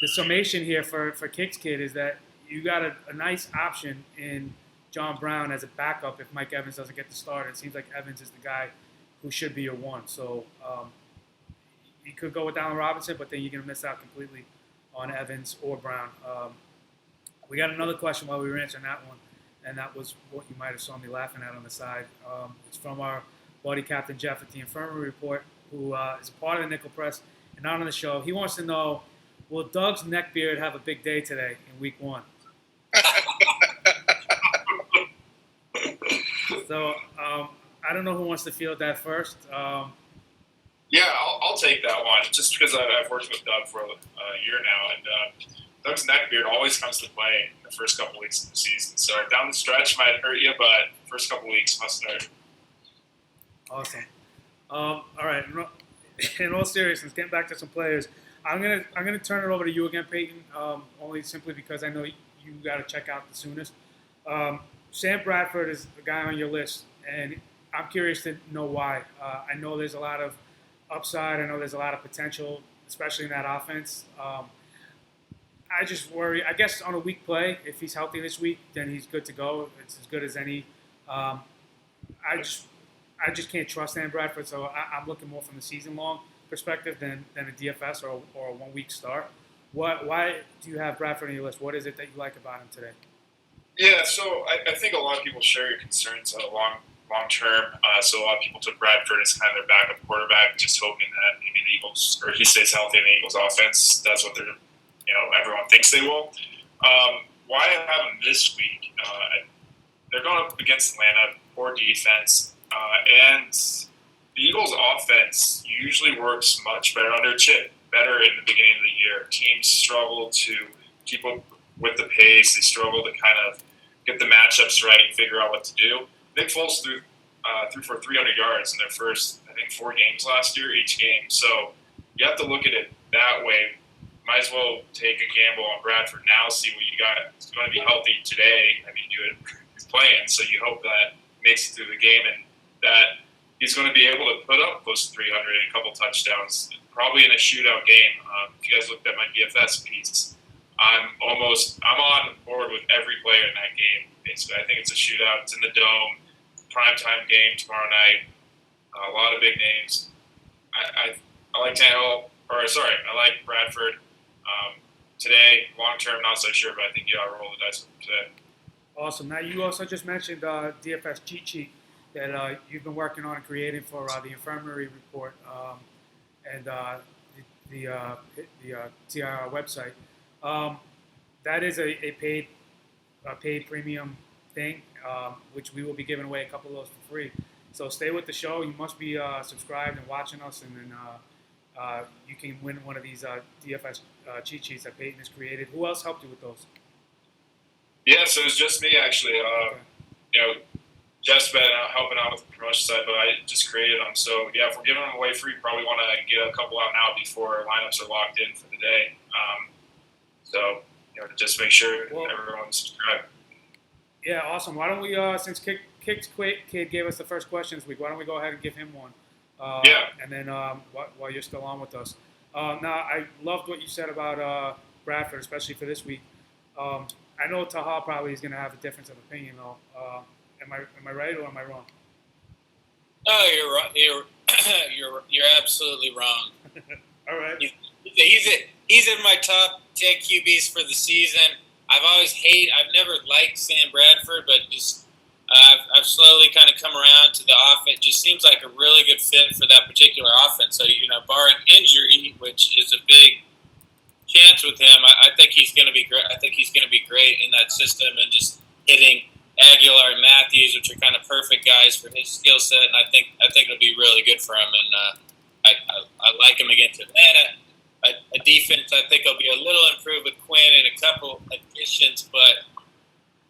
Speaker 1: the summation here for Kick's Kid is that you got a nice option in John Brown as a backup if Mike Evans doesn't get the start. It seems like Evans is the guy who should be your one. So you could go with Allen Robinson, but then you're going to miss out completely on Evans or Brown. We got another question while we were answering that one, and that was what you might have saw me laughing at on the side. It's from our buddy Captain Jeff at the Infirmary Report, who is a part of the Nickel Press and not on the show. He wants to know, will Doug's neckbeard have a big day today in Week 1? So I don't know who wants to field that first.
Speaker 4: Yeah, I'll take that one, just because I've worked with Doug for a year now, and Doug's neckbeard always comes to play in the first couple weeks of the season. So down the stretch might hurt you, but first couple weeks must hurt.
Speaker 1: Awesome. All right. In all seriousness, getting back to some players, I'm gonna turn it over to you again, Peyton. Only simply because I know you got to check out the soonest. Sam Bradford is the guy on your list, and I'm curious to know why. I know there's a lot of upside. I know there's a lot of potential, especially in that offense. I just worry. I guess on a week play, if he's healthy this week, then he's good to go. It's as good as any. I just can't trust Sam Bradford, so I'm looking more from the season-long perspective than a DFS or a one-week start. Why do you have Bradford on your list? What is it that you like about him today?
Speaker 4: Yeah, so I think a lot of people share your concerns long term. So a lot of people took Bradford as kind of their backup quarterback, just hoping that maybe the Eagles, or he stays healthy in the Eagles offense. That's what everyone thinks they will. Why I have him this week? They're going up against Atlanta, poor defense, and the Eagles offense usually works much better under Chip, better in the beginning of the year. Teams struggle to keep up with the pace. They struggle to kind of get the matchups right and figure out what to do. Nick Foles threw for 300 yards in their first, I think, 4 games last year, each game. So you have to look at it that way. Might as well take a gamble on Bradford now, see what you got. He's going to be healthy today. I mean, he's playing, so you hope that makes it through the game and that he's going to be able to put up close to 300 and a couple touchdowns, probably in a shootout game. If you guys looked at my DFS piece, I'm on board with every player in that game. Basically, I think it's a shootout. It's in the Dome, primetime game tomorrow night. A lot of big names. I like Tannehill, I like Bradford. Today, long term, not so sure, but I think you ought to roll the dice with him today. Awesome.
Speaker 1: Now, you also just mentioned DFS cheat sheet that you've been working on and creating for the Infirmary Report and the TIR website. That is a paid premium thing, which we will be giving away a couple of those for free. So stay with the show. You must be subscribed and watching us, and then you can win one of these DFS cheat sheets that Peyton has created. Who else helped you with those?
Speaker 4: Yeah, so it was just me, actually. Jeff's been helping out with the promotion side, but I just created them. So, yeah, if we're giving them away free, probably want to get a couple out now before lineups are locked in for the day. To just make sure everyone's subscribed.
Speaker 1: Yeah, awesome. Why don't we, since Kick's Kid gave us the first question this week, why don't we go ahead and give him one? And then while you're still on with us. Now, I loved what you said about Bradford, especially for this week. I know Taha probably is going to have a difference of opinion, though. Am I right or am I wrong?
Speaker 3: No, you're right. You're absolutely wrong.
Speaker 1: All right.
Speaker 3: He's in my top 10 QBs for the season. I've never liked Sam Bradford, but just I've slowly kind of come around to the offense. Just seems like a really good fit for that particular offense. So, barring injury, which is a big chance with him, I think he's going to be great. I think he's going to be great in that system and just hitting Aguilar and Matthews, which are kind of perfect guys for his skill set, and I think it'll be really good for him. And I like him against Atlanta. A defense I think will be a little improved with Quinn and a couple additions, but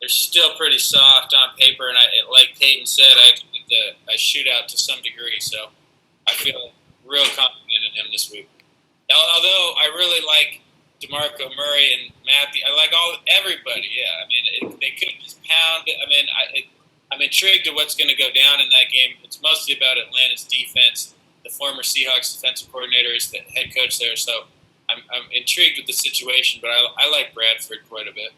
Speaker 3: they're still pretty soft on paper. And like Peyton said, I expect a shootout to some degree. So I feel real confident in him this week. Although I really like DeMarco Murray and Matthew, I like everybody. Yeah, I mean they could just pound. I mean I'm intrigued at what's going to go down in that game. It's mostly about Atlanta's defense. The former Seahawks defensive coordinator is the head coach there, so I'm intrigued with the situation. But I like Bradford quite a bit.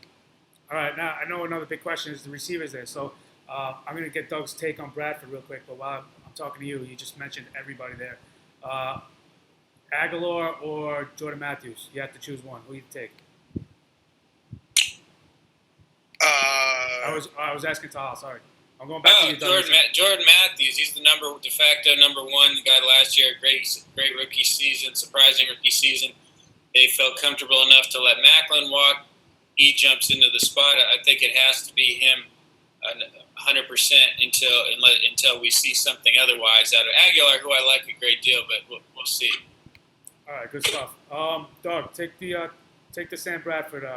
Speaker 1: All right, now I know another big question is the receivers there. So I'm going to get Doug's take on Bradford real quick. But while I'm talking to you, you just mentioned everybody there. Aguilar or Jordan Matthews? You have to choose one. Who do you take? I was asking Tal. Sorry, I'm going back to you, Doug.
Speaker 3: Jordan Matthews. He's the de facto number one guy last year. Great rookie season. Surprising rookie season. They felt comfortable enough to let Macklin walk. He jumps into the spot. I think it has to be him 100% until we see something otherwise out of Aguilar, who I like a great deal, but we'll see.
Speaker 1: All right, good stuff. Doug, take the Sam Bradford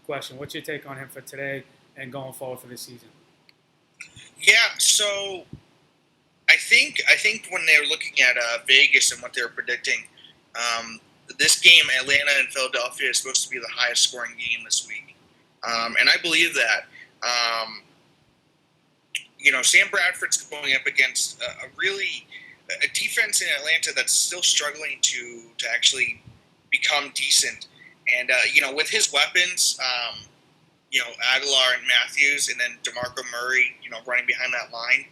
Speaker 1: question. What's your take on him for today and going forward for this season?
Speaker 5: Yeah, so I think when they were looking at Vegas and what they were predicting, this game, Atlanta and Philadelphia, is supposed to be the highest scoring game this week, and I believe that. Sam Bradford's going up against a defense in Atlanta that's still struggling to actually become decent. And, with his weapons, Aguilar and Matthews and then DeMarco Murray, running behind that line,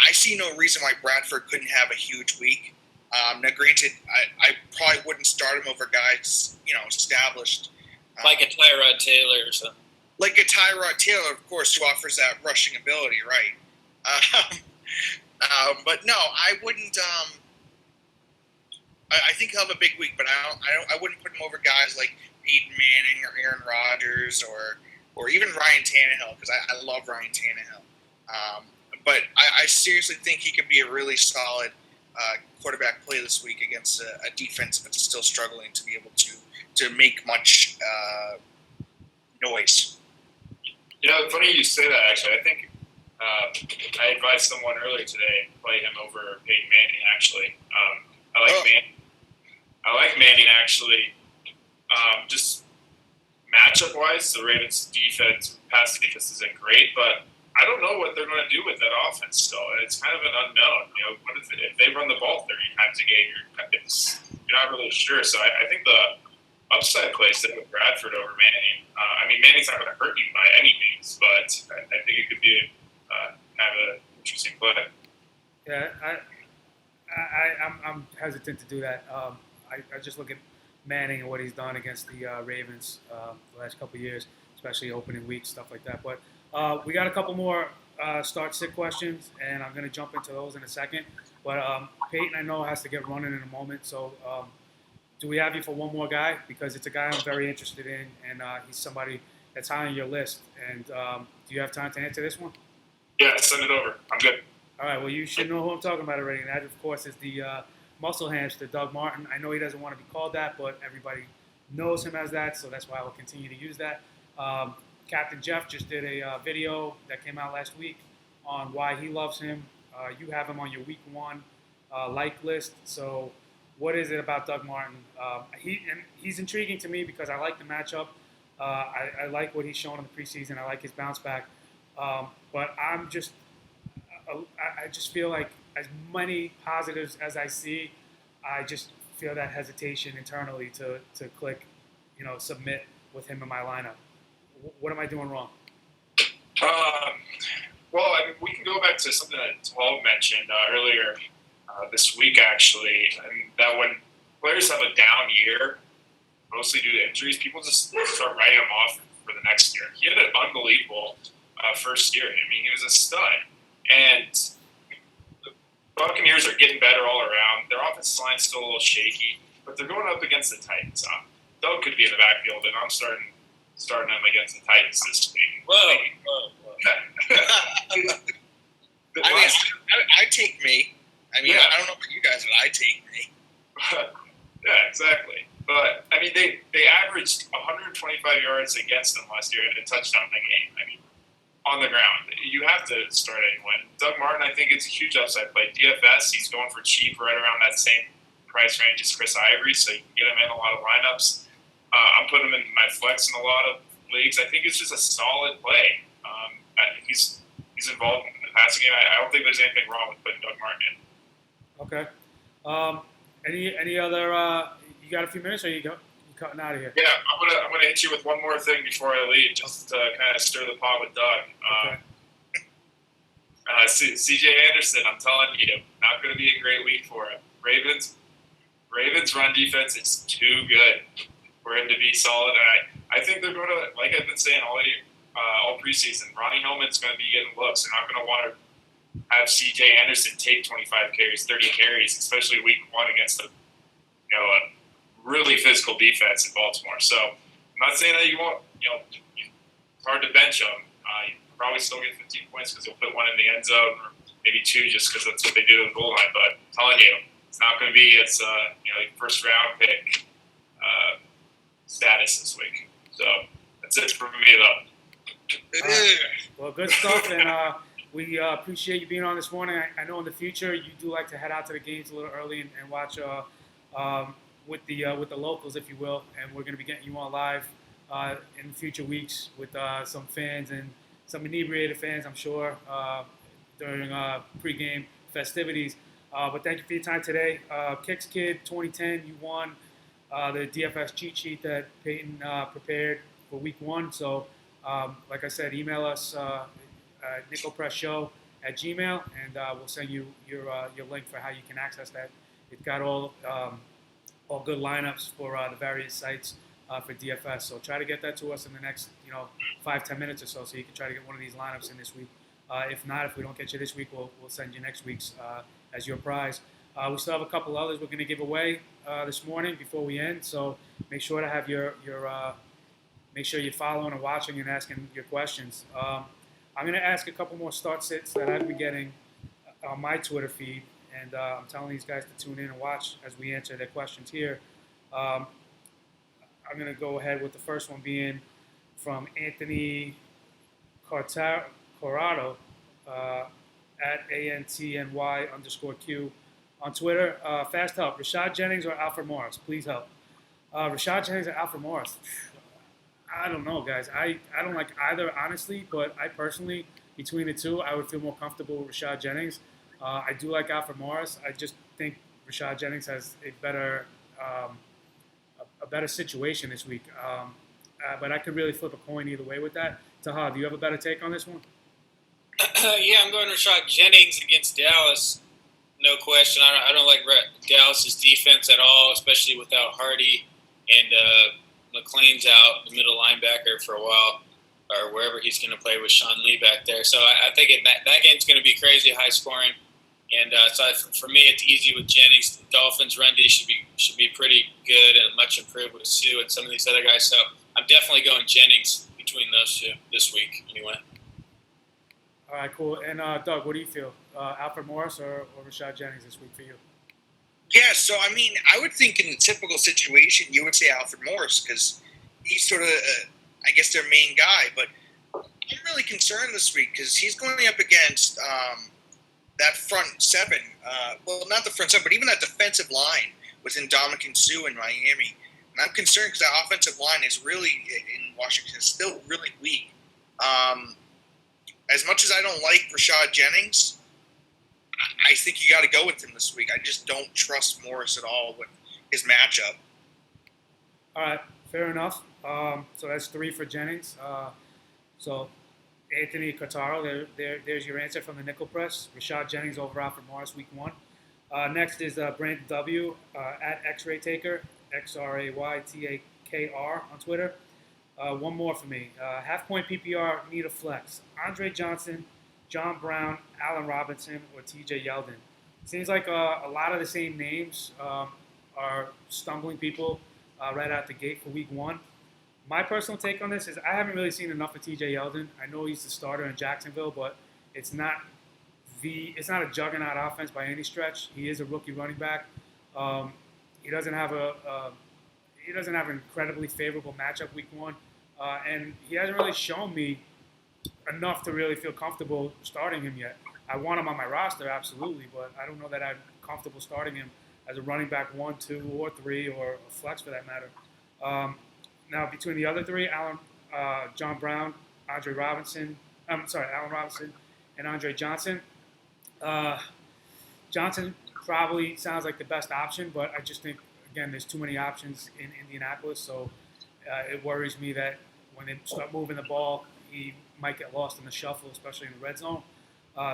Speaker 5: I see no reason why Bradford couldn't have a huge week. Now, granted, I probably wouldn't start him over guys, established.
Speaker 3: Like a Tyrod Taylor or something.
Speaker 5: Like a Tyrod Taylor, of course, who offers that rushing ability, right? But no, I wouldn't. I think he'll have a big week, but I wouldn't put him over guys like Peyton Manning or Aaron Rodgers or even Ryan Tannehill, because I love Ryan Tannehill. But I seriously think he could be a really solid quarterback play this week against a defense that's still struggling to be able to make much noise.
Speaker 4: Funny you say that, actually. I think I advised someone earlier today to play him over Peyton Manning, actually. I like Manning, actually. Just matchup-wise, the Ravens' pass defense isn't great, but I don't know what they're going to do with that offense still. It's kind of an unknown. What if they run the ball 30 times a game? You're not really sure. So I think the upside plays there with Bradford over Manning. Manning's not going to hurt you by any means, but I think it could be kind of an interesting play.
Speaker 1: Yeah, I'm hesitant to do that. I just look at Manning and what he's done against the Ravens the last couple of years, especially opening week, stuff like that. But we got a couple more start-sit questions, and I'm going to jump into those in a second. But Peyton, I know, has to get running in a moment, so do we have you for one more guy? Because it's a guy I'm very interested in, and he's somebody that's high on your list. And do you have time to answer this one?
Speaker 4: Yeah, send it over. I'm good.
Speaker 1: All right, well, you should know who I'm talking about already, and that, of course, is the muscle hamster, Doug Martin. I know he doesn't want to be called that, but everybody knows him as that, so that's why I will continue to use that. Captain Jeff just did a video that came out last week on why he loves him. You have him on your week one like list, so what is it about Doug Martin? He's intriguing to me because I like the matchup. I like what he's shown in the preseason. I like his bounce back. But I just feel like as many positives as I see, I just feel that hesitation internally to click, submit with him in my lineup. What am I doing wrong?
Speaker 4: Well, we can go back to something that Tal mentioned earlier this week, actually. That when players have a down year, mostly due to injuries, people just start writing him off for the next year. He had an unbelievable first year. He was a stud. And the Buccaneers are getting better all around. Their offensive line's still a little shaky, but they're going up against the Titans. Doug could be in the backfield, and I'm starting them against the Titans this week.
Speaker 3: Whoa.
Speaker 5: I mean, I don't know about you guys, but I take me.
Speaker 4: Yeah, exactly. But, I mean, they averaged 125 yards against them last year and a touchdown in the game. I mean, on the ground. You have to start anyone. Doug Martin, I think it's a huge upside play. DFS, he's going for cheap right around that same price range as Chris Ivory, so you can get him in a lot of lineups. I'm putting him in my flex in a lot of leagues. I think it's just a solid play. He's involved in the passing game. I don't think there's anything wrong with putting Doug Martin in.
Speaker 1: Okay. Any other? You got a few minutes, or you cutting out of here?
Speaker 4: Yeah, I'm gonna hit you with one more thing before I leave, just to kind of stir the pot with Doug.
Speaker 1: Okay.
Speaker 4: C.J. Anderson, I'm telling you, not going to be a great week for him. Ravens run defense is too good for him to be solid. And I think they're going to, like I've been saying all preseason, Ronnie Hillman's going to be getting looks. They're not going to want to have C.J. Anderson take 25 carries, 30 carries, especially week one against a really physical defense in Baltimore. So I'm not saying that you won't, it's hard to bench him. You probably still get 15 points because he'll put one in the end zone, or maybe two, just because that's what they do in the goal line. But I'm telling you, it's not going to be its first round pick status this week. So that's it for me, though.
Speaker 1: Well, good stuff, and we appreciate you being on this morning. I know in the future you do like to head out to the games a little early and watch with the locals, if you will, and we're going to be getting you on live in future weeks with some fans and some inebriated fans, I'm sure, during pregame festivities. But thank you for your time today. Kicks Kid 2010, you won the DFS cheat sheet that Peyton prepared for week one. So, like I said, email us nickelpressshow@gmail, and we'll send you your link for how you can access that. It's got all good lineups for the various sites for DFS. So try to get that to us in the next 5-10 minutes or so you can try to get one of these lineups in this week. If not, if we don't get you this week, we'll send you next week's as your prize. We still have a couple others we're going to give away this morning before we end. So make sure to have your make sure you're following and watching and asking your questions. I'm going to ask a couple more start sits that I've been getting on my Twitter feed, and I'm telling these guys to tune in and watch as we answer their questions here. I'm going to go ahead with the first one being from Anthony Corrado at ANTNY_Q on Twitter. Fast help. Rashad Jennings or Alfred Morris? Please help. Rashad Jennings or Alfred Morris? I don't know, guys. I don't like either, honestly, but I personally, between the two, I would feel more comfortable with Rashad Jennings. I do like Alfred Morris. I just think Rashad Jennings has a better situation this week. But I could really flip a coin either way with that. Taha, do you have a better take on this one?
Speaker 3: Yeah, I'm going Rashad Jennings against Dallas. No question. I don't like Dallas's defense at all, especially without Hardy and McLean's out, the middle linebacker, for a while, or wherever he's going to play with Sean Lee back there. So I think that game's going to be crazy high scoring. And so for me, it's easy with Jennings. The Dolphins' run D should be pretty good and much improved with Sue and some of these other guys. So I'm definitely going Jennings between those two this week anyway.
Speaker 1: All right, cool. And Doug, what do you feel? Alfred Morris or Rashad Jennings this week for you?
Speaker 5: Yeah, so I mean, I would think in the typical situation, you would say Alfred Morris because he's sort of, I guess, their main guy. But I'm really concerned this week because he's going up against that front seven. Well, not the front seven, but even that defensive line within Dominican Sue in Miami. And I'm concerned because that offensive line is really, in Washington, is still really weak. As much as I don't like Rashad Jennings, I think you got to go with him this week. I just don't trust Morris at all with his matchup.
Speaker 1: All right, fair enough. So that's 3 for Jennings. So Anthony Cotaro, there's your answer from the Nickel Press. Rashad Jennings over Alfred Morris week 1. Next is Brandon W. At X-Ray Taker, XRAYTAKR on Twitter. One more for me. Half-point PPR, need a flex. Andre Johnson, John Brown, Allen Robinson, or TJ Yeldon. Seems like a lot of the same names are stumbling people right out the gate for week 1. My personal take on this is I haven't really seen enough of TJ Yeldon. I know he's the starter in Jacksonville, but it's not it's not a juggernaut offense by any stretch. He is a rookie running back. He doesn't have an incredibly favorable matchup week one, and he hasn't really shown me enough to really feel comfortable starting him yet. I want him on my roster, absolutely, but I don't know that I'm comfortable starting him as a running back 1, 2, or 3, or a flex for that matter. Now, between the other three, John Brown, Allen Robinson, and Andre Johnson. Johnson probably sounds like the best option, but I just think, again, there's too many options in Indianapolis, so it worries me that when they start moving the ball, he might get lost in the shuffle, especially in the red zone.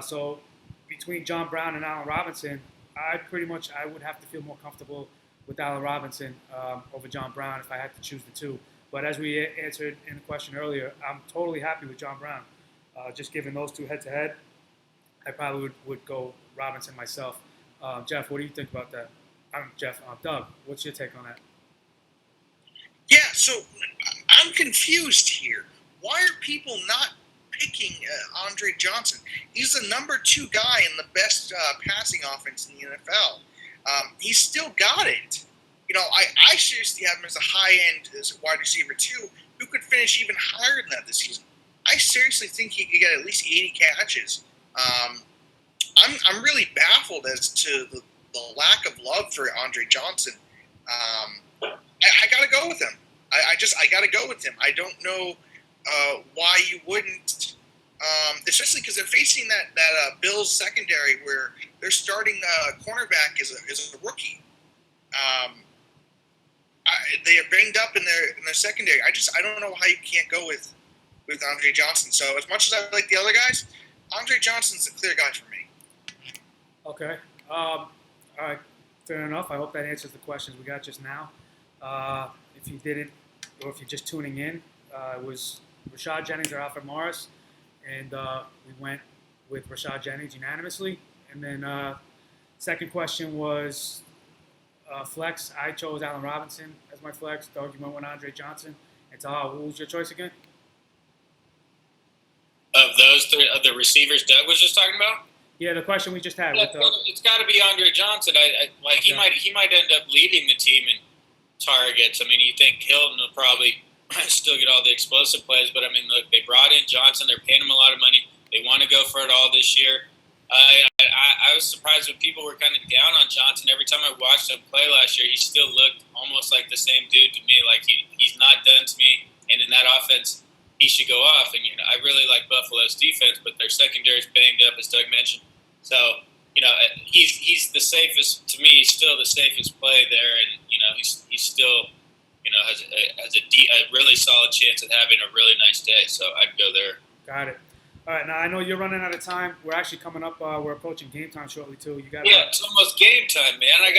Speaker 1: So between John Brown and Allen Robinson, I would have to feel more comfortable with Allen Robinson over John Brown if I had to choose the two. But as we answered in the question earlier, I'm totally happy with John Brown. Just given those two head-to-head, I probably would go Robinson myself. Jeff, what do you think about that? Doug, what's your take on that?
Speaker 5: Yeah, so I'm confused here. Why are people not picking Andre Johnson? He's the number 2 guy in the best passing offense in the NFL. He's still got it. I seriously have him as a high-end as a wide receiver, too, who could finish even higher than that this season. I seriously think he could get at least 80 catches. I'm really baffled as to the lack of love for Andre Johnson. I got to go with him. I got to go with him. I don't know why you wouldn't, especially because they're facing that Bills secondary where their starting cornerback is a rookie. They are banged up in their secondary. I don't know how you can't go with Andre Johnson. So as much as I like the other guys, Andre Johnson's the clear guy for me.
Speaker 1: Okay. All right. Fair enough. I hope that answers the questions we got just now. If you didn't, or if you're just tuning in, it was Rashad Jennings or Alfred Morris, and we went with Rashad Jennings unanimously. And then second question was flex. I chose Allen Robinson as my flex. Doug, you went with Andre Johnson. And Taha, who was your choice again?
Speaker 3: Of those three, of the receivers Doug was just talking about?
Speaker 1: Yeah, the question we just had.
Speaker 3: It's got to be Andre Johnson. He might end up leading the team in targets. I mean, you think Hilton will probably still get all the explosive plays, but I mean, look, they brought in Johnson. They're paying him a lot of money. They want to go for it all this year. I was surprised when people were kind of down on Johnson. Every time I watched him play last year, he still looked almost like the same dude to me. Like he's not done to me, and in that offense, he should go off. And I really like Buffalo's defense, but their secondary is banged up, as Doug mentioned. So he's the safest to me. He's still the safest play there, and he's still has a really solid chance of having a really nice day. So I'd go there.
Speaker 1: Got it. All right, now I know you're running out of time. We're actually coming up. We're approaching game time shortly too.
Speaker 3: It's almost game time, man. I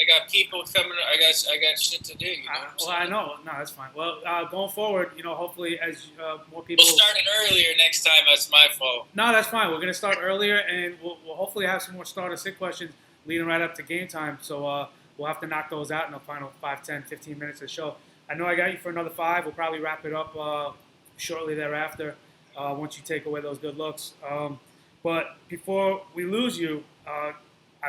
Speaker 3: got people coming. I got shit to do.
Speaker 1: Well, I know. No, that's fine. Well, going forward, hopefully as more people.
Speaker 3: We'll start it earlier next time. That's my fault.
Speaker 1: No, that's fine. We're gonna start earlier, and we'll hopefully have some more starter sit questions leading right up to game time. So we'll have to knock those out in the final 5, 10, 15 minutes of the show. I know I got you for another 5. We'll probably wrap it up shortly thereafter. Once you take away those good looks. But before we lose you, I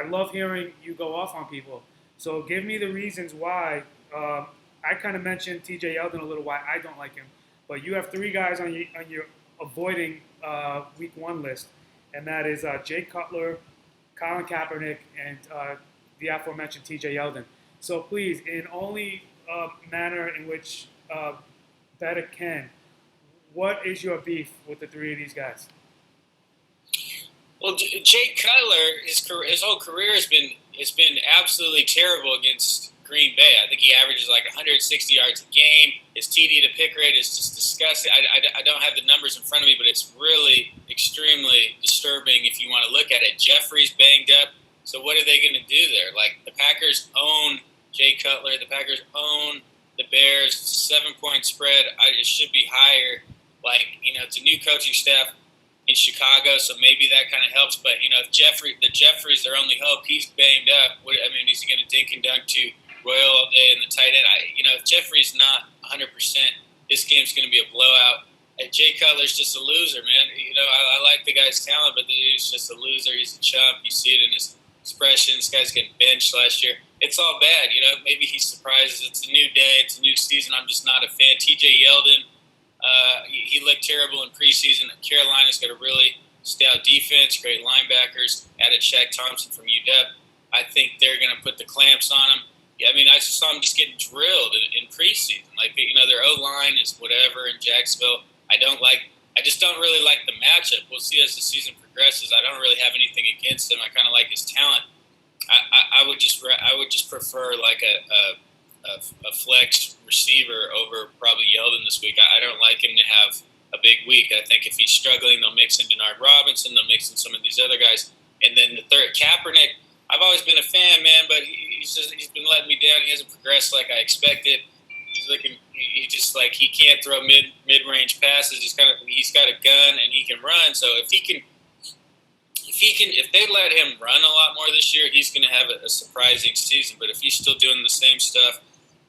Speaker 1: love hearing you go off on people. So give me the reasons why. I kind of mentioned TJ Yeldon a little why I don't like him. But you have 3 guys on your avoiding week 1 list. And that is Jay Cutler, Colin Kaepernick, and the aforementioned TJ Yeldon. So please, in only manner in which better can, what is your beef with the 3 of these guys?
Speaker 3: Well, Jay Cutler, his whole career has been absolutely terrible against Green Bay. I think he averages like 160 yards a game. His TD to pick rate is just disgusting. I don't have the numbers in front of me, but it's really extremely disturbing if you want to look at it. Jeffrey's banged up. So what are they going to do there? Like, the Packers own Jay Cutler. The Packers own the Bears. 7-point spread. It should be higher. Like, it's a new coaching staff in Chicago, so maybe that kind of helps. But, if Jeffrey's their only hope, he's banged up. Is he going to dink and dunk to Royal all day in the tight end? If Jeffrey's not 100%, this game's going to be a blowout. Jay Cutler's just a loser, man. I like the guy's talent, but the dude's just a loser. He's a chump. You see it in his expression. This guy's getting benched last year. It's all bad, Maybe he surprises. It's a new day. It's a new season. I'm just not a fan. TJ Yeldon, he looked terrible in preseason. Carolina's got a really stout defense, great linebackers. Added Shaq Thompson from UW. I think they're going to put the clamps on him. Yeah, I mean, I just saw him just getting drilled in preseason. Like, their O-line is whatever in Jacksonville. I just don't really like the matchup. We'll see as the season progresses. I don't really have anything against him. I kind of like his talent. I would just prefer like a flex receiver over probably Yeldon this week. I don't like him to have a big week. I think if he's struggling, they'll mix in Denard Robinson. They'll mix in some of these other guys. And then the third, Kaepernick, I've always been a fan, man, but he's been letting me down. He hasn't progressed like I expected. He can't throw mid-range passes. He's got a gun and he can run. So if they let him run a lot more this year, he's going to have a surprising season. But if he's still doing the same stuff,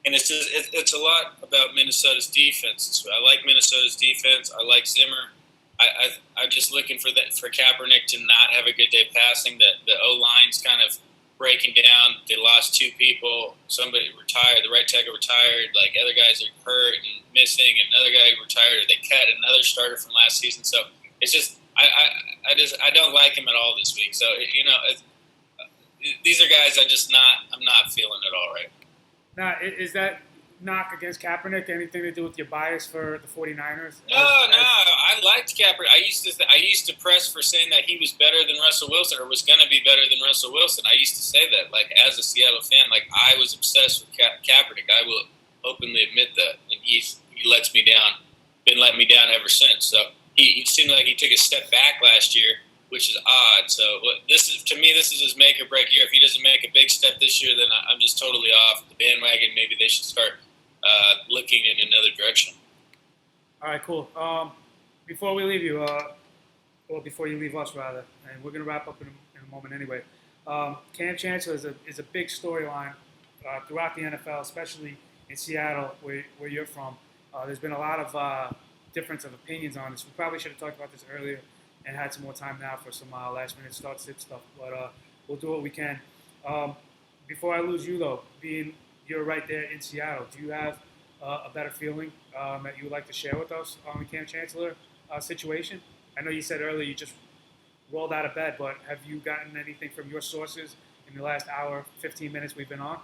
Speaker 3: and it's a lot about Minnesota's defense. So I like Minnesota's defense. I like Zimmer. I'm just looking for Kaepernick to not have a good day passing. The O-line's kind of breaking down. They lost two people. Somebody retired. The right tackle retired. Like, other guys are hurt and missing. Another guy retired. Or they cut another starter from last season. So it's just I don't like him at all this week. So these are guys I'm not feeling at all right.
Speaker 1: Now, is that knock against Kaepernick anything to do with your bias for the 49ers?
Speaker 3: No, I liked Kaepernick. I used to press for saying that he was better than Russell Wilson, or was going to be better than Russell Wilson. I used to say that, like, as a Seattle fan, like, I was obsessed with Kaepernick. I will openly admit that, and he lets me down. Been letting me down ever since. So he seemed like he took a step back last year, which is odd. So this is his make or break year. If he doesn't make a big step this year, then I'm just totally off the bandwagon. Maybe they should start looking in another direction.
Speaker 1: All right, cool. Before we leave you, or before you leave us, rather, and we're going to wrap up in a moment anyway, Cam Chancellor is a big storyline throughout the NFL, especially in Seattle, where you're from. There's been a lot of difference of opinions on this. We probably should have talked about this earlier and had some more time now for some last-minute start-sit stuff, but we'll do what we can. Before I lose you, though, being you're right there in Seattle, do you have a better feeling that you would like to share with us on the Cam Chancellor situation? I know you said earlier you just rolled out of bed, but have you gotten anything from your sources in the last hour, 15 minutes we've been on?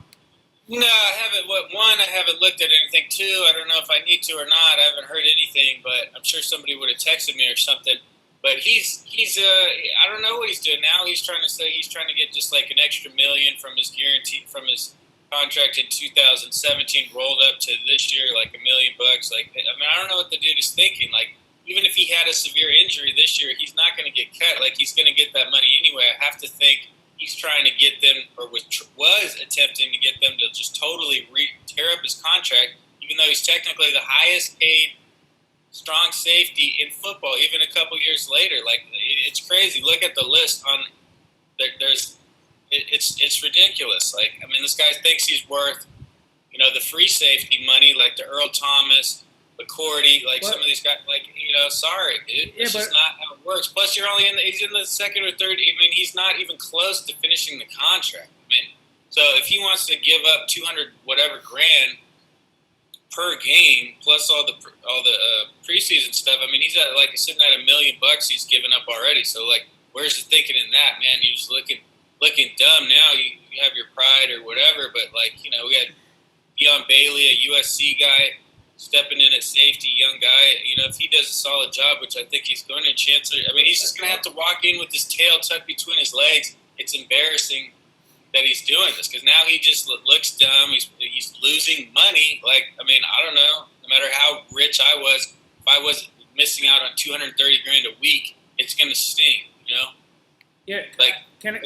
Speaker 3: No, I haven't. One, I haven't looked at anything. Two, I don't know if I need to or not. I haven't heard anything, but I'm sure somebody would have texted me or something. But he's I don't know what he's doing now. He's trying to get just like an extra $1 million from his guarantee, from his contract in 2017 rolled up to this year, like $1 million. Like, I mean, I don't know what the dude is thinking. Like, even if he had a severe injury this year, he's not going to get cut. Like, he's going to get that money anyway. I have to think he's trying to get them, or was attempting to get them to just totally tear up his contract, even though he's technically the highest paid strong safety in football, even a couple years later. Like, it's crazy. Look at the list on there's. It's ridiculous. Like, I mean, this guy thinks he's worth, the free safety money, like the Earl Thomas, McCourty, like some of these guys. Like, sorry, dude, it's just not how it works. Plus, he's in the second or third. I mean, he's not even close to finishing the contract. I mean, so if he wants to give up 200 whatever grand per game, plus all the preseason stuff, I mean, he's at sitting at $1 million he's given up already. So, like, where's the thinking in that, man? You're just looking dumb now. You have your pride or whatever, but we had Deion Bailey, a USC guy, stepping in at safety, young guy. If he does a solid job, which I think he's going to, Chancellor, I mean, he's just going to have to walk in with his tail tucked between his legs. It's embarrassing that he's doing this, because now he just looks dumb. He's losing money. Like, I mean, I don't know. No matter how rich I was, if I was missing out on $230 grand a week, it's going to sting.
Speaker 1: Yeah. Like, can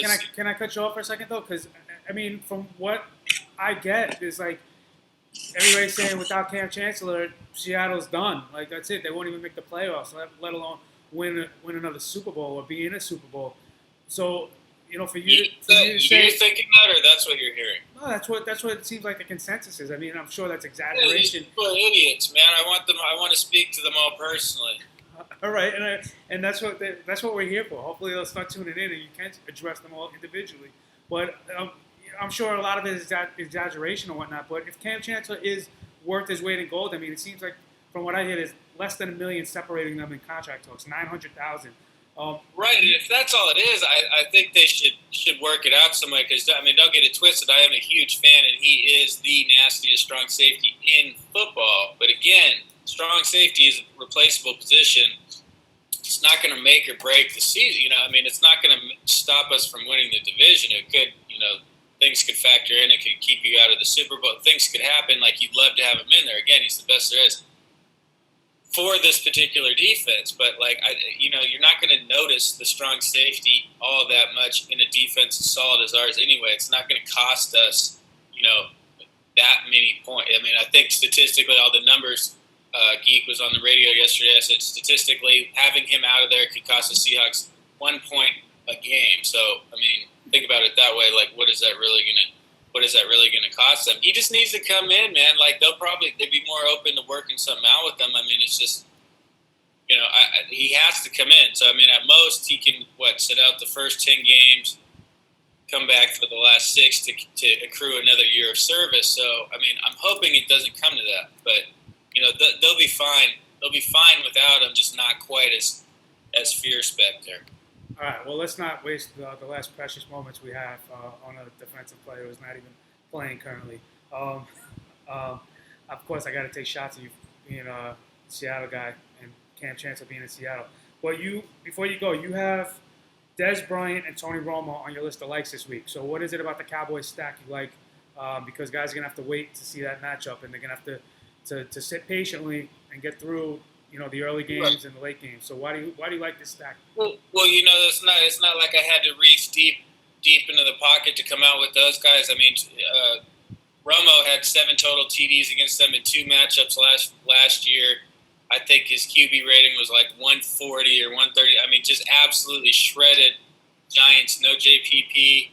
Speaker 1: I cut you off for a second though? Because I mean, from what I get, is like everybody's saying without Cam Chancellor, Seattle's done. Like, that's it. They won't even make the playoffs, let alone win another Super Bowl or be in a Super Bowl. So, for you to say,
Speaker 3: you're thinking that, or that's what you're hearing?
Speaker 1: No, that's what it seems like the consensus is. I mean, I'm sure that's exaggeration.
Speaker 3: These people are idiots, man. I want to speak to them all personally.
Speaker 1: All right, and that's what we're here for. Hopefully, they'll start tuning in, and you can address them all individually. But I'm sure a lot of it is exaggeration or whatnot. But if Cam Chancellor is worth his weight in gold, I mean, it seems like from what I hear, there's less than $1 million separating them in contract talks, 900,000.
Speaker 6: Right, and if that's all it is, I think they should work it out some way. Because I mean, don't get it twisted. I am a huge fan, and he is the nastiest strong safety in football. But again, strong safety is a replaceable position. It's not going to make or break the season. I mean, it's not going to stop us from winning the division. It could, things could factor in. It could keep you out of the Super Bowl. Things could happen. Like, you'd love to have him in there. Again, he's the best there is for this particular defense. But, you're not going to notice the strong safety all that much in a defense as solid as ours anyway. It's not going to cost us, that many points. I mean, I think statistically all the numbers, Geek was on the radio yesterday. I said statistically having him out of there could cost the Seahawks 1 point a game. So, I mean, think about it that way. Like, what is that really gonna cost them? He just needs to come in, man. Like, they'd be more open to working something out with them. I mean, it's just, he has to come in. So, I mean, at most he can sit out the first 10 games, come back for the last 6 to accrue another year of service. So, I mean, I'm hoping it doesn't come to that, but they'll be fine. They'll be fine without him, just not quite as fierce back there.
Speaker 1: All right, well, let's not waste the last precious moments we have on a defensive player who's not even playing currently. Of course, I got to take shots at you being a Seattle guy and Cam Chancellor being in Seattle. But before you go, you have Dez Bryant and Tony Romo on your list of likes this week. So what is it about the Cowboys stack you like? Because guys are going to have to wait to see that matchup, and they're going to have to sit patiently and get through the early games and the late games. So why do you like this stack?
Speaker 6: Well, it's not like I had to reach deep into the pocket to come out with those guys. I mean, Romo had 7 total TDs against them in 2 matchups last year. I think his QB rating was like 140 or 130. I mean, just absolutely shredded Giants. No JPP.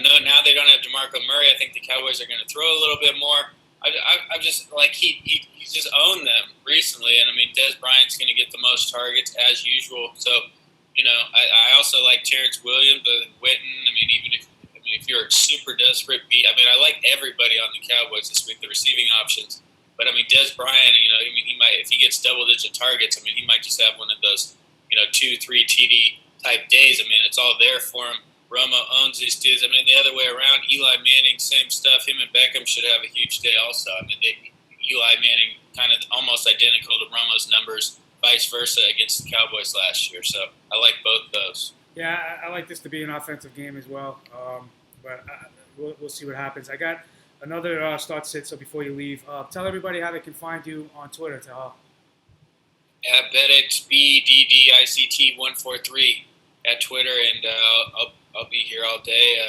Speaker 6: Now they don't have DeMarco Murray. I think the Cowboys are going to throw a little bit more. I just like he's just owned them recently, and I mean Dez Bryant's going to get the most targets as usual. So, I also like Terrence Williams, Witten. I mean, if you're super desperate, I like everybody on the Cowboys this week, the receiving options. But I mean Dez Bryant, he might, if he gets double-digit targets, I mean he might just have one of those 2-3 TD type days. I mean it's all there for him. Romo owns these dudes. I mean, the other way around, Eli Manning, same stuff. Him and Beckham should have a huge day also. I mean, Eli Manning kind of almost identical to Romo's numbers, vice versa against the Cowboys last year. So I like both those.
Speaker 1: Yeah, I like this to be an offensive game as well. But we'll see what happens. I got another start sit, so before you leave, tell everybody how they can find you on Twitter, Tahal.
Speaker 6: At BedXBDDICT143 at Twitter, and I'll be here all day.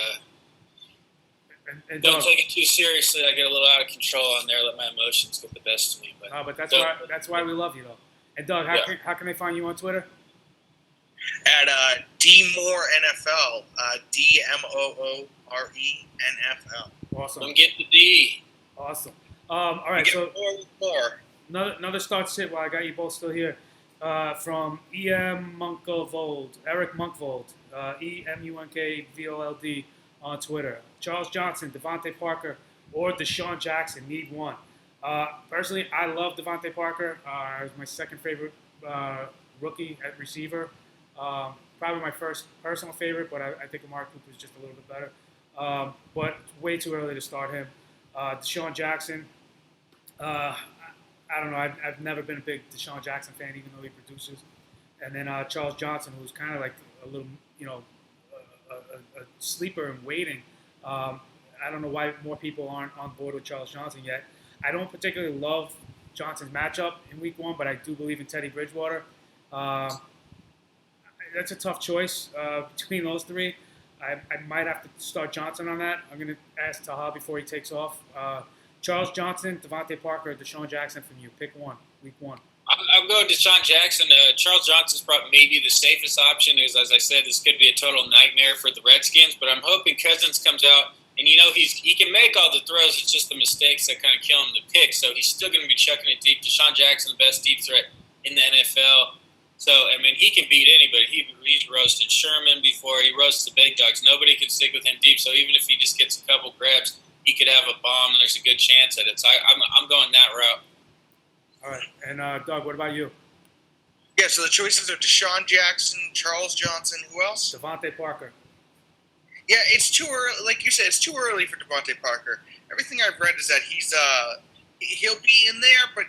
Speaker 1: And
Speaker 6: don't take it too seriously. I get a little out of control on there. Let my emotions get the best of me.
Speaker 1: But that's why we love you, though. And Doug, how can they find you on Twitter?
Speaker 5: At DMooreNFL, DMOORENFL.
Speaker 1: Awesome.
Speaker 6: Don't get the D.
Speaker 1: Awesome. All right, so
Speaker 5: more.
Speaker 1: Another start sit while I got you both still here. From Eric Munkvold, EMUNKVOLD on Twitter. Charles Johnson, Devontae Parker, or Deshaun Jackson, need one. Personally, I love Devontae Parker. He's my second favorite rookie at receiver. Probably my first personal favorite, but I think Amari Cooper is just a little bit better. But way too early to start him. Deshaun Jackson, I don't know. I've never been a big Deshaun Jackson fan, even though he produces. And then Charles Johnson, who's kind of like a little, a sleeper and waiting. I don't know why more people aren't on board with Charles Johnson yet. I don't particularly love Johnson's matchup in Week 1, but I do believe in Teddy Bridgewater. That's a tough choice between those three. I might have to start Johnson on that. I'm going to ask Taha before he takes off. Charles Johnson, Devontae Parker, Deshaun Jackson from you. Pick one, Week 1.
Speaker 6: I'm going Deshaun Jackson. Charles Johnson's probably maybe the safest option. As I said, this could be a total nightmare for the Redskins, but I'm hoping Cousins comes out, and he can make all the throws. It's just the mistakes that kind of kill him the pick, so he's still going to be chucking it deep. Deshaun Jackson, the best deep threat in the NFL. So, I mean, he can beat anybody. He's roasted Sherman before. He roasts the big dogs. Nobody can stick with him deep. So even if he just gets a couple grabs, he could have a bomb, and there's a good chance at it. So I'm going that route.
Speaker 1: All right. And, Doug, what about you?
Speaker 5: Yeah, so the choices are Deshaun Jackson, Charles Johnson, who else?
Speaker 1: Devontae Parker.
Speaker 5: Yeah, it's too early. Like you said, it's too early for Devontae Parker. Everything I've read is that he'll be in there, but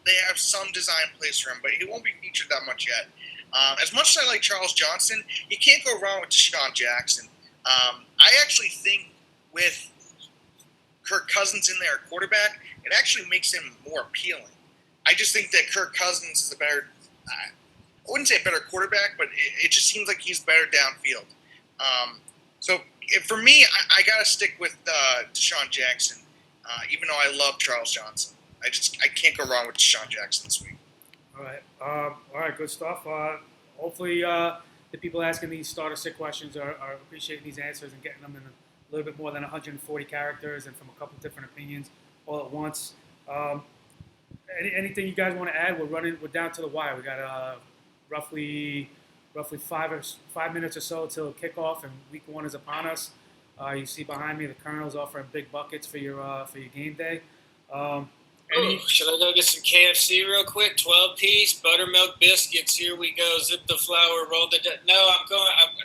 Speaker 5: they have some design place for him, but he won't be featured that much yet. As much as I like Charles Johnson, you can't go wrong with Deshaun Jackson. I actually think with Kirk Cousins in there at quarterback, it actually makes him more appealing. I just think that Kirk Cousins is a better, I wouldn't say a better quarterback, but it just seems like he's better downfield. So for me, I got to stick with Deshaun Jackson, even though I love Charles Johnson. I can't go wrong with Deshaun Jackson this week.
Speaker 1: All right, good stuff. Hopefully the people asking these starter sit questions are appreciating these answers and getting them in a little bit more than 140 characters and from a couple different opinions all at once. Anything you guys want to add? We're down to the wire. We got roughly 5 minutes or so till kickoff, and week 1 is upon us. You see behind me the Colonel's offering big buckets for your game day.
Speaker 6: Should I go get some KFC real quick? 12-piece buttermilk biscuits. Here we go. Zip the flour, roll the.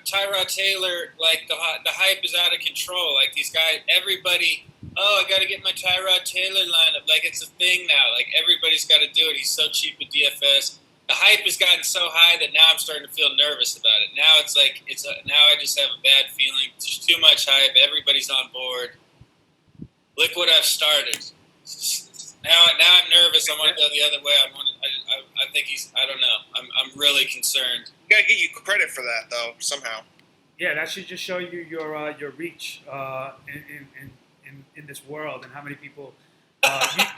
Speaker 6: Tyrod Taylor. Like the hype is out of control. Like these guys, everybody. Oh, I got to get my Tyrod Taylor lineup. Like it's a thing now. Like everybody's got to do it. He's so cheap at DFS. The hype has gotten so high that now I'm starting to feel nervous about it. Now it's like now I just have a bad feeling. There's too much hype. Everybody's on board. Look what I've started. Now I'm nervous. I want to go the other way. I think I don't know. I'm really concerned.
Speaker 5: Gotta get you credit for that though somehow.
Speaker 1: Yeah, that should just show you your reach in this world and how many people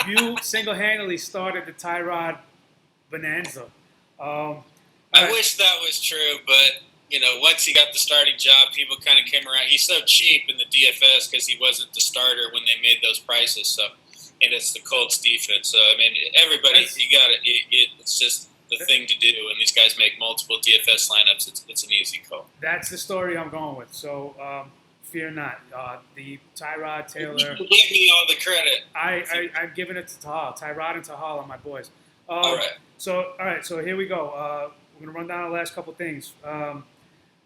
Speaker 1: you single-handedly started the Tyrod bonanza.
Speaker 6: I wish that was true, but once he got the starting job, people kind of came around. He's so cheap in the DFS because he wasn't the starter when they made those prices. So, and it's the Colts defense. So I mean, everybody, you got it. It's just the thing to do. And these guys make multiple DFS lineups. It's an easy call.
Speaker 1: That's the story I'm going with. So fear not. The Tyrod Taylor.
Speaker 6: You give me all the credit.
Speaker 1: I'm giving it to Tahal. Tyrod and Tahal are my boys.
Speaker 6: All right.
Speaker 1: So here we go. We're gonna run down the last couple things.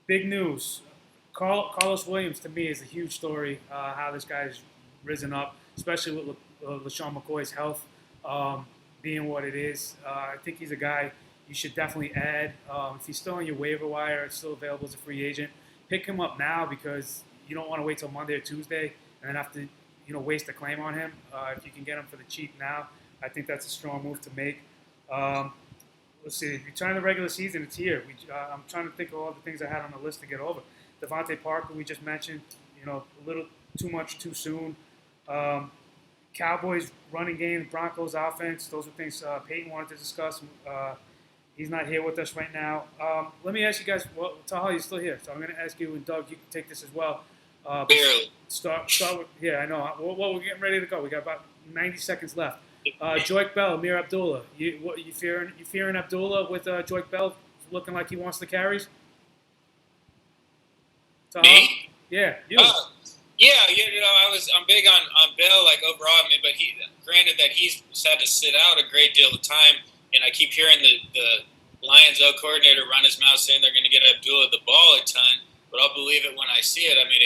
Speaker 1: Big news. Carlos Williams to me is a huge story. How this guy's risen up, especially with Lesean Mccoy's health being what it is. I think he's a guy you should definitely add. If he's still on your waiver wire, it's still available as a free agent. Pick him up now because you don't want to wait till Monday or Tuesday and then have to waste a claim on him. If you can get him for the cheap now, I think that's a strong move to make. Let's see. If you turn the regular season, it's here. I'm trying to think of all the things I had on the list to get over. Devontae Parker, we just mentioned, a little too much too soon. Cowboys running game, Broncos offense, those are things Peyton wanted to discuss. He's not here with us right now. Let me ask you guys, Tahal, you're still here, so I'm going to ask you, and Doug, you can take this as well.
Speaker 6: Barely.
Speaker 1: Start with, yeah, I know. Well, we're getting ready to go. We got about 90 seconds left. Joik Bell, Amir Abdullah. You fearing Abdullah with Joik Bell looking like he wants the carries?
Speaker 6: Me?
Speaker 1: Yeah, you.
Speaker 6: I'm big on Bell like overall. I mean, but granted that he's had to sit out a great deal of time, and I keep hearing the Lions O coordinator run his mouth saying they're going to get Abdullah the ball a ton, but I'll believe it when I see it. I mean,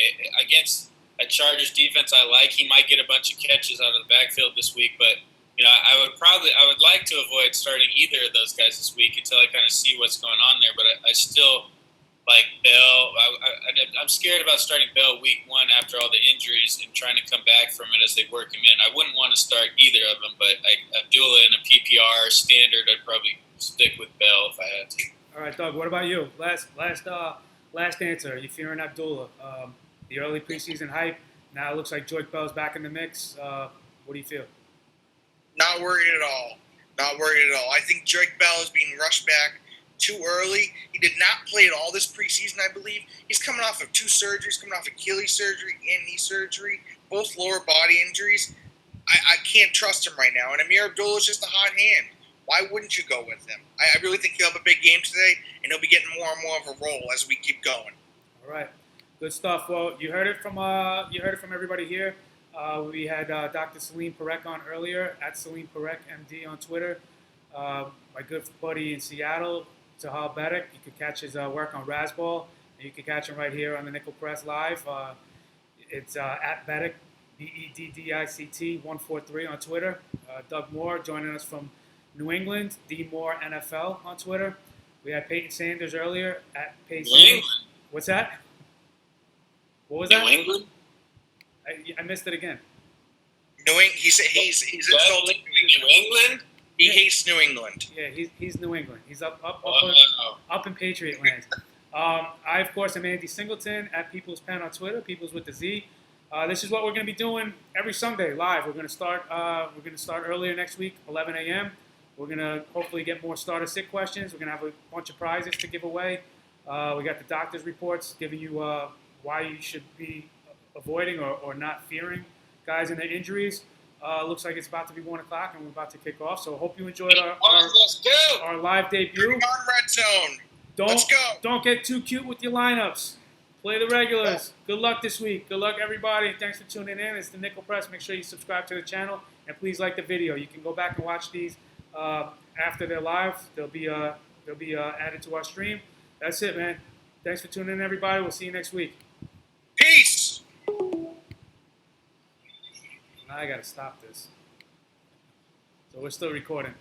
Speaker 6: against a Chargers defense I like, he might get a bunch of catches out of the backfield this week, but I would like to avoid starting either of those guys this week until I kind of see what's going on there. But I still like Bell. I'm scared about starting Bell week 1 after all the injuries and trying to come back from it as they work him in. I wouldn't want to start either of them, but Abdullah in a PPR standard, I'd probably stick with Bell if I had to.
Speaker 1: All right, Doug. What about you? Last answer. You fearing Abdullah? The early preseason hype. Now it looks like Joik Bell's back in the mix. What do you feel?
Speaker 5: Not worried at all. I think Joik Bell is being rushed back too early. He did not play at all this preseason, I believe. He's coming off of 2 surgeries, coming off Achilles surgery and knee surgery, both lower body injuries. I can't trust him right now. And Amir Abdullah is just a hot hand. why wouldn't you go with him? I really think he'll have a big game today, and he'll be getting more and more of a role as we keep going.
Speaker 1: All right, good stuff. Well, you heard it from everybody here. We had Dr. Salim Parek on earlier, at Salim Parek MD on Twitter. My good buddy in Seattle, Tahal Bedek. You could catch his work on Razzball, and you can catch him right here on the Nickel Press Live. It's at Beddick, BEDDICT 143 on Twitter. Doug Moore joining us from New England, D Moore NFL on Twitter. We had Peyton Sanders earlier at Peyton Sanders. What's that? What was that?
Speaker 6: New England?
Speaker 1: I missed it again.
Speaker 5: He's insulting
Speaker 6: New England.
Speaker 5: He hates New England.
Speaker 1: Yeah, he's New England. He's up
Speaker 6: Wow.
Speaker 1: in Patriot land. I, of course, am Andy Singleton at People's Pen on Twitter, People's with the Z. This is what we're going to be doing every Sunday live. We're going to start earlier next week, 11 a.m. We're going to hopefully get more starter sit questions. We're going to have a bunch of prizes to give away. We got the doctor's reports giving you why you should be avoiding or not fearing guys and their injuries. Looks like it's about to be 1 o'clock and we're about to kick off. So I hope you enjoyed our live debut.
Speaker 5: Bring on Red Zone. Let's go.
Speaker 1: Don't get too cute with your lineups. Play the regulars. Good luck this week. Good luck, everybody. Thanks for tuning in. It's the Nickel Press. Make sure you subscribe to the channel and please like the video. You can go back and watch these after they're live. They'll be added to our stream. That's it, man. Thanks for tuning in, everybody. We'll see you next week.
Speaker 5: Peace.
Speaker 1: Now I gotta stop this. So we're still recording.